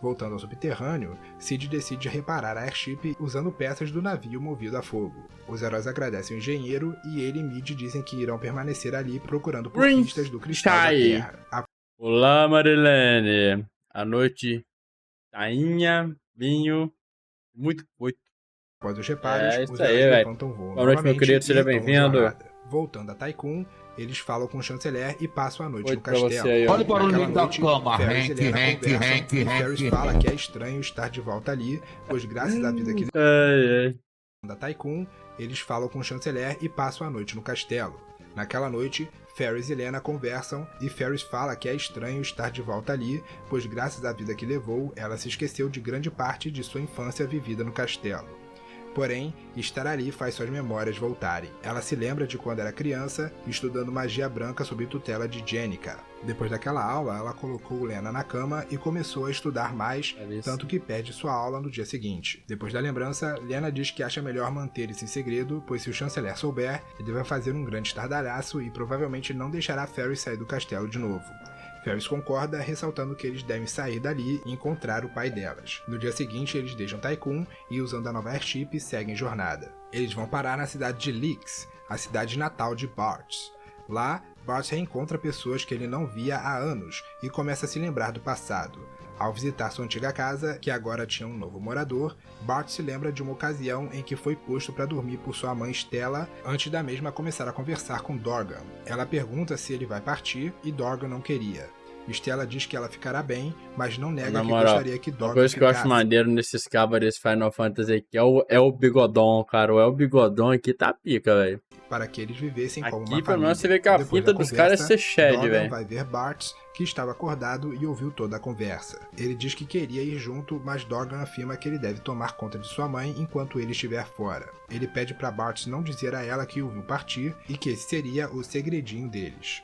Voltando ao subterrâneo, Sid decide reparar a airship usando peças do navio movido a fogo. Os heróis agradecem o engenheiro e ele e Mid dizem que irão permanecer ali procurando por pistas do cristal da Terra. Olá, Marilene. A noite, tainha, vinho, muito coito. Após os reparos, isso os aí, heróis levantam voo Boa noite, meu querido, seja bem-vindo. Voltando a Tycoon, eles falam com o chanceler e passam a noite no pra você castelo. aí, ó. Olha o barulhinho da noite, cama. Ferris e Helena Hank, conversam Hank, e Hank, Ferris Hank. fala que é estranho estar de volta ali, pois graças à vida que da Tycoon, eles falam com o chanceler e passam a noite no castelo. Naquela noite, Ferris e Helena conversam e Ferris fala que é estranho estar de volta ali, pois graças à vida que levou, ela se esqueceu de grande parte de sua infância vivida no castelo. Porém, estar ali faz suas memórias voltarem. Ela se lembra de quando era criança, estudando magia branca sob tutela de Jennika. Depois daquela aula, ela colocou Lena na cama e começou a estudar mais, tanto que perde sua aula no dia seguinte. Depois da lembrança, Lena diz que acha melhor manter isso em segredo, pois se o chanceler souber, ele vai fazer um grande estardalhaço e provavelmente não deixará Ferris sair do castelo de novo. Ferris concorda, ressaltando que eles devem sair dali e encontrar o pai delas. No dia seguinte, eles deixam Tycoon e, usando a nova airship, seguem jornada. Eles vão parar na cidade de Leaks, a cidade natal de Bartz. Lá, Bartz reencontra pessoas que ele não via há anos e começa a se lembrar do passado. Ao visitar sua antiga casa, que agora tinha um novo morador, Bart se lembra de uma ocasião em que foi posto para dormir por sua mãe Stella antes da mesma começar a conversar com Dorgan. Ela pergunta se ele vai partir e Dorgan não queria. Stella diz que ela ficará bem, mas não nega que gostaria que Dorgan Uma coisa que eu acho maneiro nesses cabas desse Final Fantasy aqui é o bigodão, cara. O bigodão aqui tá pica, velho. Para que eles vivessem como uma família. Aqui, pelo menos, você vê que a pinta dos caras é ser Shed, velho. Dorgan vai ver Bart, que estava acordado e ouviu toda a conversa. Ele diz que queria ir junto, mas Dorgan afirma que ele deve tomar conta de sua mãe enquanto ele estiver fora. Ele pede para Bart não dizer a ela que o viu partir e que esse seria o segredinho deles.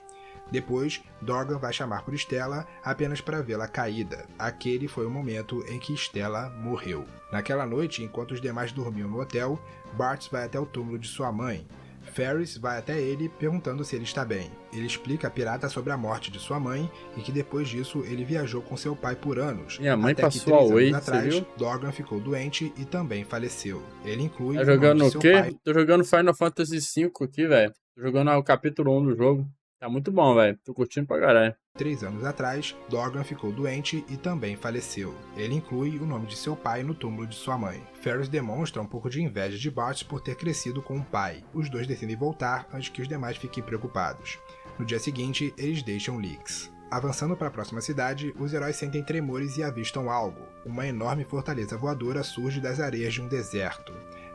Depois, Dorgan vai chamar por Stella apenas para vê-la caída. Aquele foi o momento em que Stella morreu. Naquela noite, enquanto os demais dormiam no hotel, Bart vai até o túmulo de sua mãe. Ferris vai até ele perguntando se ele está bem. Ele explica à pirata sobre a morte de sua mãe e que depois disso ele viajou com seu pai por anos. Minha mãe até passou que 3 away, anos atrás, viu? Dorgan ficou doente e também faleceu. Ele inclui Tá o nome jogando de o seu quê? pai. Tô jogando Final Fantasy V aqui, velho. Tô jogando o capítulo 1 do jogo. Tá muito bom, velho. Tô curtindo pra caralho. 3 anos atrás, Dorgan ficou doente e também faleceu. Ele inclui o nome de seu pai no túmulo de sua mãe. Ferris demonstra um pouco de inveja de Bart por ter crescido com um pai. Os dois decidem voltar antes que os demais fiquem preocupados. No dia seguinte, eles deixam Leaks. Avançando para a próxima cidade, os heróis sentem tremores e avistam algo. Uma enorme fortaleza voadora surge das areias de um deserto.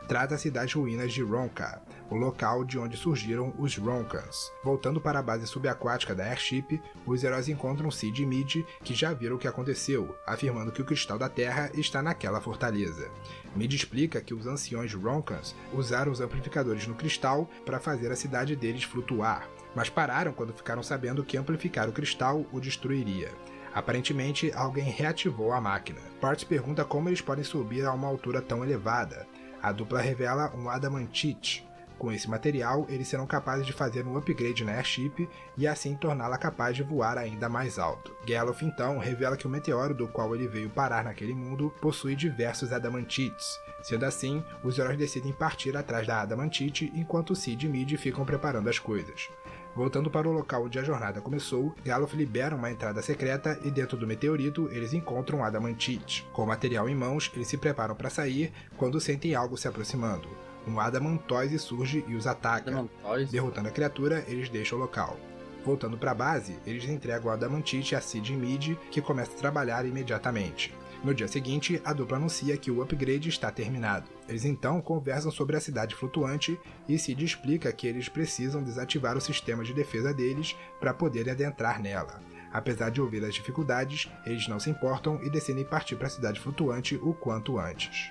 Trata-se das ruínas de Ronka, o local de onde surgiram os Ronkans. Voltando para a base subaquática da airship, os heróis encontram Sid e Mid, que já viram o que aconteceu, afirmando que o cristal da Terra está naquela fortaleza. Mid explica que os anciões Ronkans usaram os amplificadores no cristal para fazer a cidade deles flutuar, mas pararam quando ficaram sabendo que amplificar o cristal o destruiria. Aparentemente, alguém reativou a máquina. Bart pergunta como eles podem subir a uma altura tão elevada. A dupla revela um Adamantite. Com esse material, eles serão capazes de fazer um upgrade na airship e assim torná-la capaz de voar ainda mais alto. Galuf então revela que o meteoro do qual ele veio parar naquele mundo possui diversos Adamantites. Sendo assim, os heróis decidem partir atrás da Adamantite enquanto Sid e Mid ficam preparando as coisas. Voltando para o local onde a jornada começou, Galuf libera uma entrada secreta e dentro do meteorito eles encontram um Adamantite. Com o material em mãos, eles se preparam para sair quando sentem algo se aproximando. Um Adamantoise surge e os ataca. Derrotando a criatura, eles deixam o local. Voltando para a base, eles entregam o Adamantite a Sid e Mid, que começa a trabalhar imediatamente. No dia seguinte, a dupla anuncia que o upgrade está terminado. Eles então conversam sobre a cidade flutuante e Sid explica que eles precisam desativar o sistema de defesa deles para poderem adentrar nela. Apesar de ouvir as dificuldades, eles não se importam e decidem partir para a cidade flutuante o quanto antes.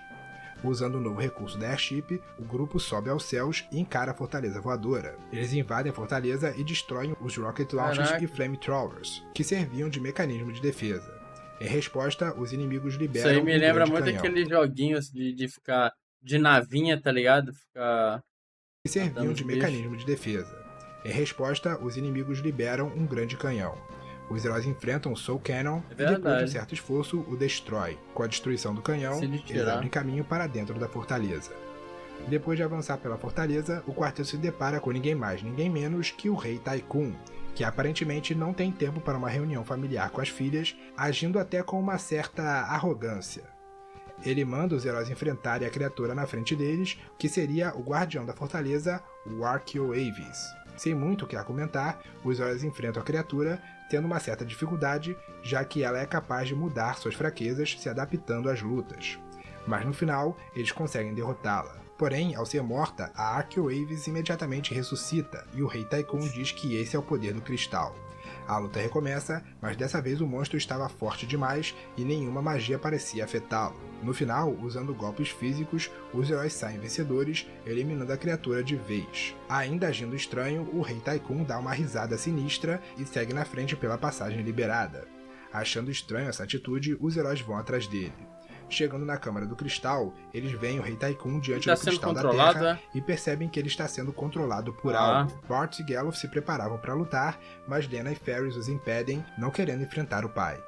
Usando o novo recurso da airship, o grupo sobe aos céus e encara a fortaleza voadora. Eles invadem a fortaleza e destroem os rocket launchers e flamethrowers, que serviam de mecanismo de defesa. Em resposta, os inimigos liberam Isso aí me lembra muito canhão, aqueles joguinhos de ficar de navinha, tá ligado? Ficar... que serviam de mecanismo de defesa. Em resposta, os inimigos liberam um grande canhão. Os heróis enfrentam o Soul Cannon e depois de um certo esforço o destrói. Com a destruição do canhão, eles abrem caminho para dentro da fortaleza. Depois de avançar pela fortaleza, o quarteto se depara com ninguém mais, ninguém menos que o Rei Tycoon, que aparentemente não tem tempo para uma reunião familiar com as filhas, agindo até com uma certa arrogância. Ele manda os heróis enfrentarem a criatura na frente deles, que seria o guardião da fortaleza, o Archeo Avis. Sem muito o que argumentar, os heróis enfrentam a criatura, tendo uma certa dificuldade, já que ela é capaz de mudar suas fraquezas se adaptando às lutas. Mas no final, eles conseguem derrotá-la. Porém, ao ser morta, a Archeo Avis imediatamente ressuscita, e o Rei Tycoon diz que esse é o poder do cristal. A luta recomeça, mas dessa vez o monstro estava forte demais e nenhuma magia parecia afetá-lo. No final, usando golpes físicos, os heróis saem vencedores, eliminando a criatura de vez. Ainda agindo estranho, o Rei Tycoon dá uma risada sinistra e segue na frente pela passagem liberada. Achando estranho essa atitude, os heróis vão atrás dele. Chegando na Câmara do Cristal, eles veem o Rei Tycoon diante do Cristal da Terra e percebem que ele está sendo controlado por algo. Bart e Geluf se preparavam para lutar, mas Lena e Ferris os impedem, não querendo enfrentar o pai.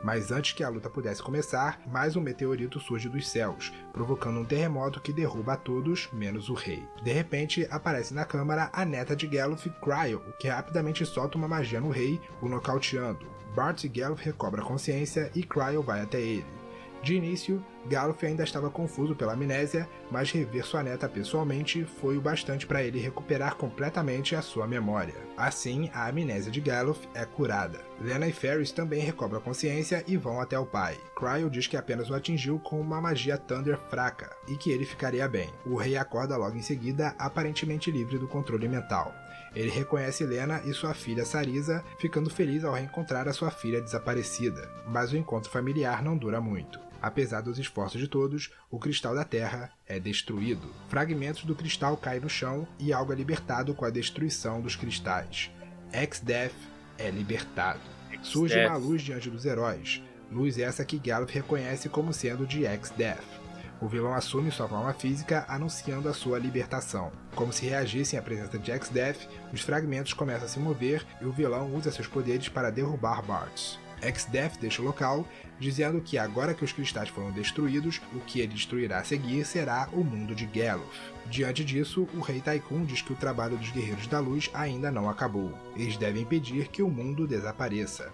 Mas antes que a luta pudesse começar, mais um meteorito surge dos céus, provocando um terremoto que derruba a todos, menos o rei. De repente, aparece na câmara a neta de Geluf, Cryo, que rapidamente solta uma magia no rei, o nocauteando. Bart e Geluf recobram a consciência e Cryo vai até ele. De início, Geluf ainda estava confuso pela amnésia, mas rever sua neta pessoalmente foi o bastante para ele recuperar completamente a sua memória. Assim, a amnésia de Geluf é curada. Lena e Ferris também recobram a consciência e vão até o pai. Cryo diz que apenas o atingiu com uma magia Thunder fraca e que ele ficaria bem. O rei acorda logo em seguida, aparentemente livre do controle mental. Ele reconhece Lena e sua filha Sarisa, ficando feliz ao reencontrar a sua filha desaparecida. Mas o encontro familiar não dura muito. Apesar dos esforços de todos, o Cristal da Terra é destruído. Fragmentos do cristal caem no chão e algo é libertado com a destruição dos cristais. X-Death é libertado. Surge uma luz diante dos heróis. Luz essa que Geluf reconhece como sendo de X-Death. O vilão assume sua forma física, anunciando a sua libertação. Como se reagissem à presença de X-Death, os fragmentos começam a se mover e o vilão usa seus poderes para derrubar Bart. X-Death deixa o local, dizendo que agora que os cristais foram destruídos, o que ele destruirá a seguir será o mundo de Geluf. Diante disso, o Rei Tycoon diz que o trabalho dos Guerreiros da Luz ainda não acabou. Eles devem impedir que o mundo desapareça.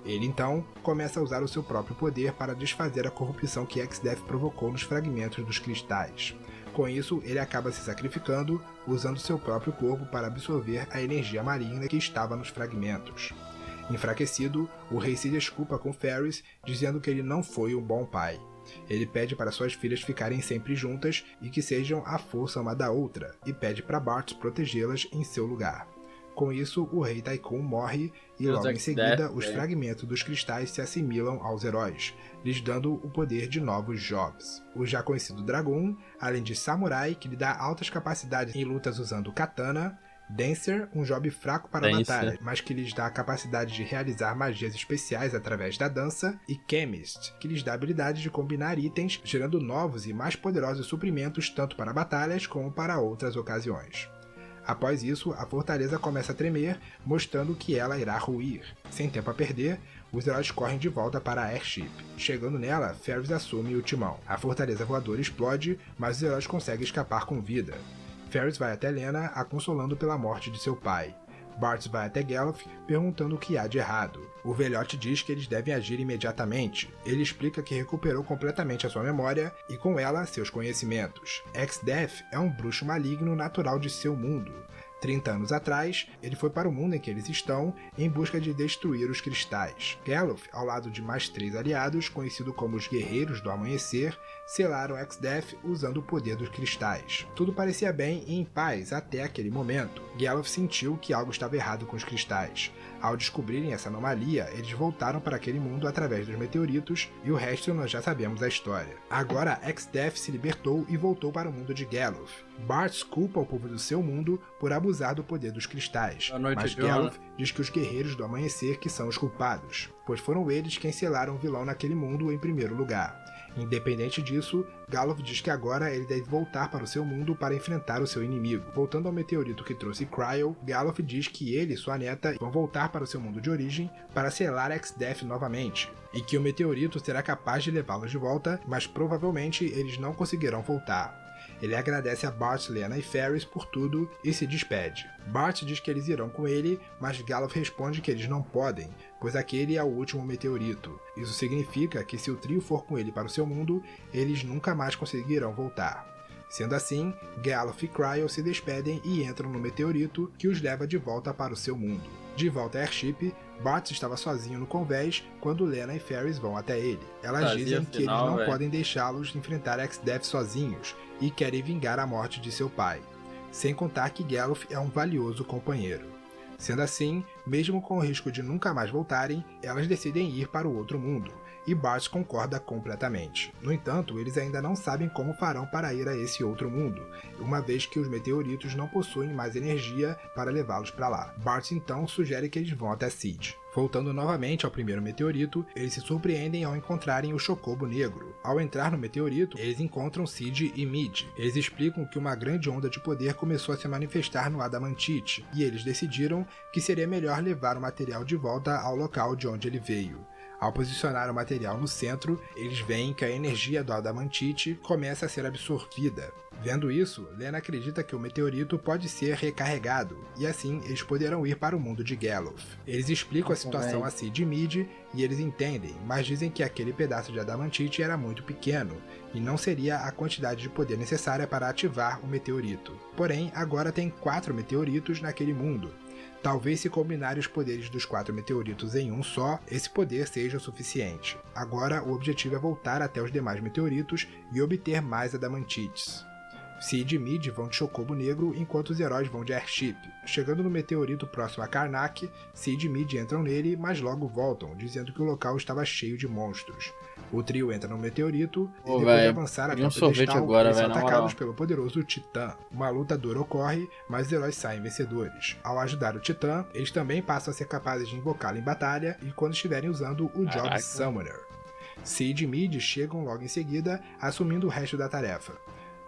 Ele então começa a usar o seu próprio poder para desfazer a corrupção que X-Death provocou nos fragmentos dos cristais. Com isso, ele acaba se sacrificando, usando seu próprio corpo para absorver a energia maligna que estava nos fragmentos. Enfraquecido, o rei se desculpa com Ferris, dizendo que ele não foi um bom pai. Ele pede para suas filhas ficarem sempre juntas e que sejam a força uma da outra, e pede para Bart protegê-las em seu lugar. Com isso, o Rei Tycoon morre e logo em seguida os fragmentos dos cristais se assimilam aos heróis, lhes dando o poder de novos jobs. O já conhecido Dragoon, além de Samurai, que lhe dá altas capacidades em lutas usando katana, Dancer, um job fraco para a batalha, mas que lhes dá a capacidade de realizar magias especiais através da dança, e Chemist, que lhes dá a habilidade de combinar itens, gerando novos e mais poderosos suprimentos tanto para batalhas como para outras ocasiões. Após isso, a fortaleza começa a tremer, mostrando que ela irá ruir. Sem tempo a perder, os heróis correm de volta para a Airship. Chegando nela, Ferris assume o timão. A fortaleza voadora explode, mas os heróis conseguem escapar com vida. Ferris vai até Lena, a consolando pela morte de seu pai. Bart vai até Geluf, perguntando o que há de errado. O velhote diz que eles devem agir imediatamente. Ele explica que recuperou completamente a sua memória e com ela seus conhecimentos. X-Death é um bruxo maligno natural de seu mundo. 30 anos atrás, ele foi para o mundo em que eles estão em busca de destruir os cristais. Geluf, ao lado de mais 3 aliados, conhecidos como os Guerreiros do Amanhecer, selaram X-Death usando o poder dos cristais. Tudo parecia bem e em paz até aquele momento. Geluf sentiu que algo estava errado com os cristais. Ao descobrirem essa anomalia, eles voltaram para aquele mundo através dos meteoritos e o resto nós já sabemos a história. Agora, X-Death se libertou e voltou para o mundo de Geluf. Bart culpa o povo do seu mundo por abusar do poder dos cristais, mas Geluf diz que os Guerreiros do Amanhecer que são os culpados, pois foram eles quem selaram o vilão naquele mundo em primeiro lugar. Independente disso, Galof diz que agora ele deve voltar para o seu mundo para enfrentar o seu inimigo. Voltando ao meteorito que trouxe Cryo, Galof diz que ele e sua neta vão voltar para o seu mundo de origem para selar Exdeath novamente, e que o meteorito será capaz de levá-los de volta, mas provavelmente eles não conseguirão voltar. Ele agradece a Bart, Lena e Ferris por tudo e se despede. Bart diz que eles irão com ele, mas Galof responde que eles não podem, pois aquele é o último meteorito. Isso significa que se o trio for com ele para o seu mundo, eles nunca mais conseguirão voltar. Sendo assim, Galof e Cryo se despedem e entram no meteorito que os leva de volta para o seu mundo. De volta a Airship, Bart estava sozinho no convés quando Lena e Ferris vão até ele. Elas dizem que eles não podem deixá-los enfrentar Exdeath sozinhos e querem vingar a morte de seu pai. Sem contar que Galof é um valioso companheiro. Sendo assim, mesmo com o risco de nunca mais voltarem, elas decidem ir para o outro mundo, e Bart concorda completamente. No entanto, eles ainda não sabem como farão para ir a esse outro mundo, uma vez que os meteoritos não possuem mais energia para levá-los para lá. Bart então sugere que eles vão até Sid. Voltando novamente ao primeiro meteorito, eles se surpreendem ao encontrarem o Chocobo Negro. Ao entrar no meteorito, eles encontram Sid e Mid. Eles explicam que uma grande onda de poder começou a se manifestar no Adamantite, e eles decidiram que seria melhor levar o material de volta ao local de onde ele veio. Ao posicionar o material no centro, eles veem que a energia do Adamantite começa a ser absorvida. Vendo isso, Lena acredita que o meteorito pode ser recarregado, e assim eles poderão ir para o mundo de Galof. Eles explicam a situação a Sid e Mid, e eles entendem, mas dizem que aquele pedaço de Adamantite era muito pequeno, e não seria a quantidade de poder necessária para ativar o meteorito. Porém, agora tem 4 meteoritos naquele mundo. Talvez se combinarem os poderes dos 4 meteoritos em um só, esse poder seja o suficiente. Agora, o objetivo é voltar até os demais meteoritos e obter mais Adamantites. Sid e Mid vão de Chocobo Negro, enquanto os heróis vão de Airship. Chegando no meteorito próximo a Karnak, Sid e Mid entram nele, mas logo voltam, dizendo que o local estava cheio de monstros. O trio entra no meteorito e depois de avançar até o pedestal, eles são atacados pelo poderoso Titã. Uma luta dura ocorre, mas os heróis saem vencedores. Ao ajudar o Titã, eles também passam a ser capazes de invocá-lo em batalha e quando estiverem usando o Job Summoner. Sid e Mid chegam logo em seguida, assumindo o resto da tarefa.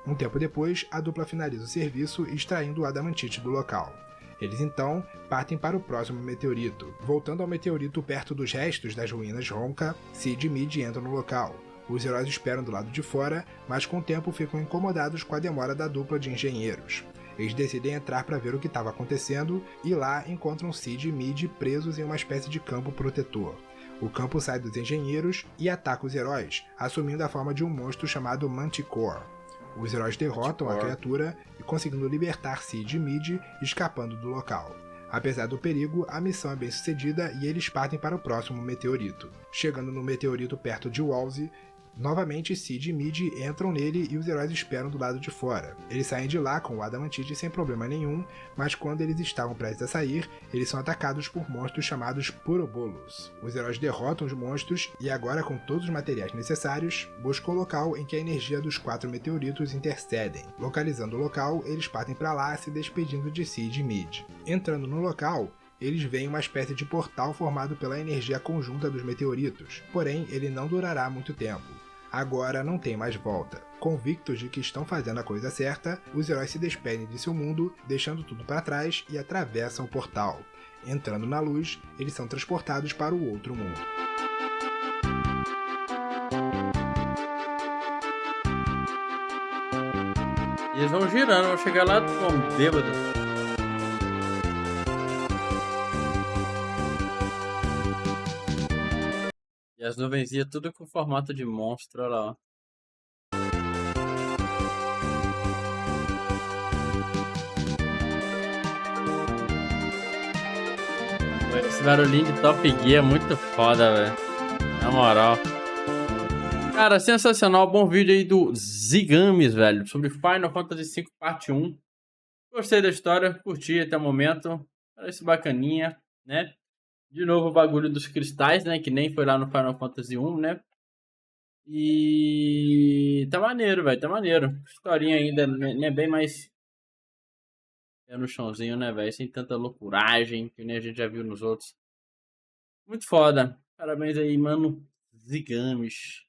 Um tempo depois, a dupla finaliza o serviço extraindo o Adamantite do local. Eles então partem para o próximo meteorito. Voltando ao meteorito perto dos restos das ruínas Ronca, Sid e Mid entram no local. Os heróis esperam do lado de fora, mas com o tempo ficam incomodados com a demora da dupla de engenheiros. Eles decidem entrar para ver o que estava acontecendo e lá encontram Sid e Mid presos em uma espécie de campo protetor. O campo sai dos engenheiros e ataca os heróis, assumindo a forma de um monstro chamado Manticore. Os heróis derrotam a criatura e conseguindo libertar Sid e Mid, escapando do local. Apesar do perigo, a missão é bem sucedida e eles partem para o próximo meteorito. Chegando no meteorito perto de Wolsey, novamente Sid e Mid entram nele e os heróis esperam do lado de fora. Eles saem de lá com o Adamantite sem problema nenhum, mas quando eles estavam prestes a sair, eles são atacados por monstros chamados Purobolos. Os heróis derrotam os monstros e agora com todos os materiais necessários, buscam o local em que a energia dos 4 meteoritos intercedem. Localizando o local, eles partem para lá se despedindo de Sid e Mid. Entrando no local, eles veem uma espécie de portal formado pela energia conjunta dos meteoritos, porém ele não durará muito tempo. Agora não tem mais volta. Convictos de que estão fazendo a coisa certa, os heróis se despedem de seu mundo, deixando tudo para trás e atravessam o portal. Entrando na luz, eles são transportados para o outro mundo. E eles vão girando, vão chegar lá com bêbado. E as nuvenzinhas tudo com formato de monstro, olha lá, ó. Esse barulhinho de Top Gear é muito foda, velho. Na moral. Cara, sensacional. Bom vídeo aí do Zigames, velho. Sobre Final Fantasy V Parte 1. Gostei da história, curti até o momento. Parece bacaninha, né? De novo o bagulho dos cristais, né? Que nem foi lá no Final Fantasy 1, né? E tá maneiro, velho. Tá maneiro. Historinha ainda, né? Bem mais é no chãozinho, né, velho? Sem tanta loucuragem, que nem a gente já viu nos outros. Muito foda. Parabéns aí, mano. Zigames.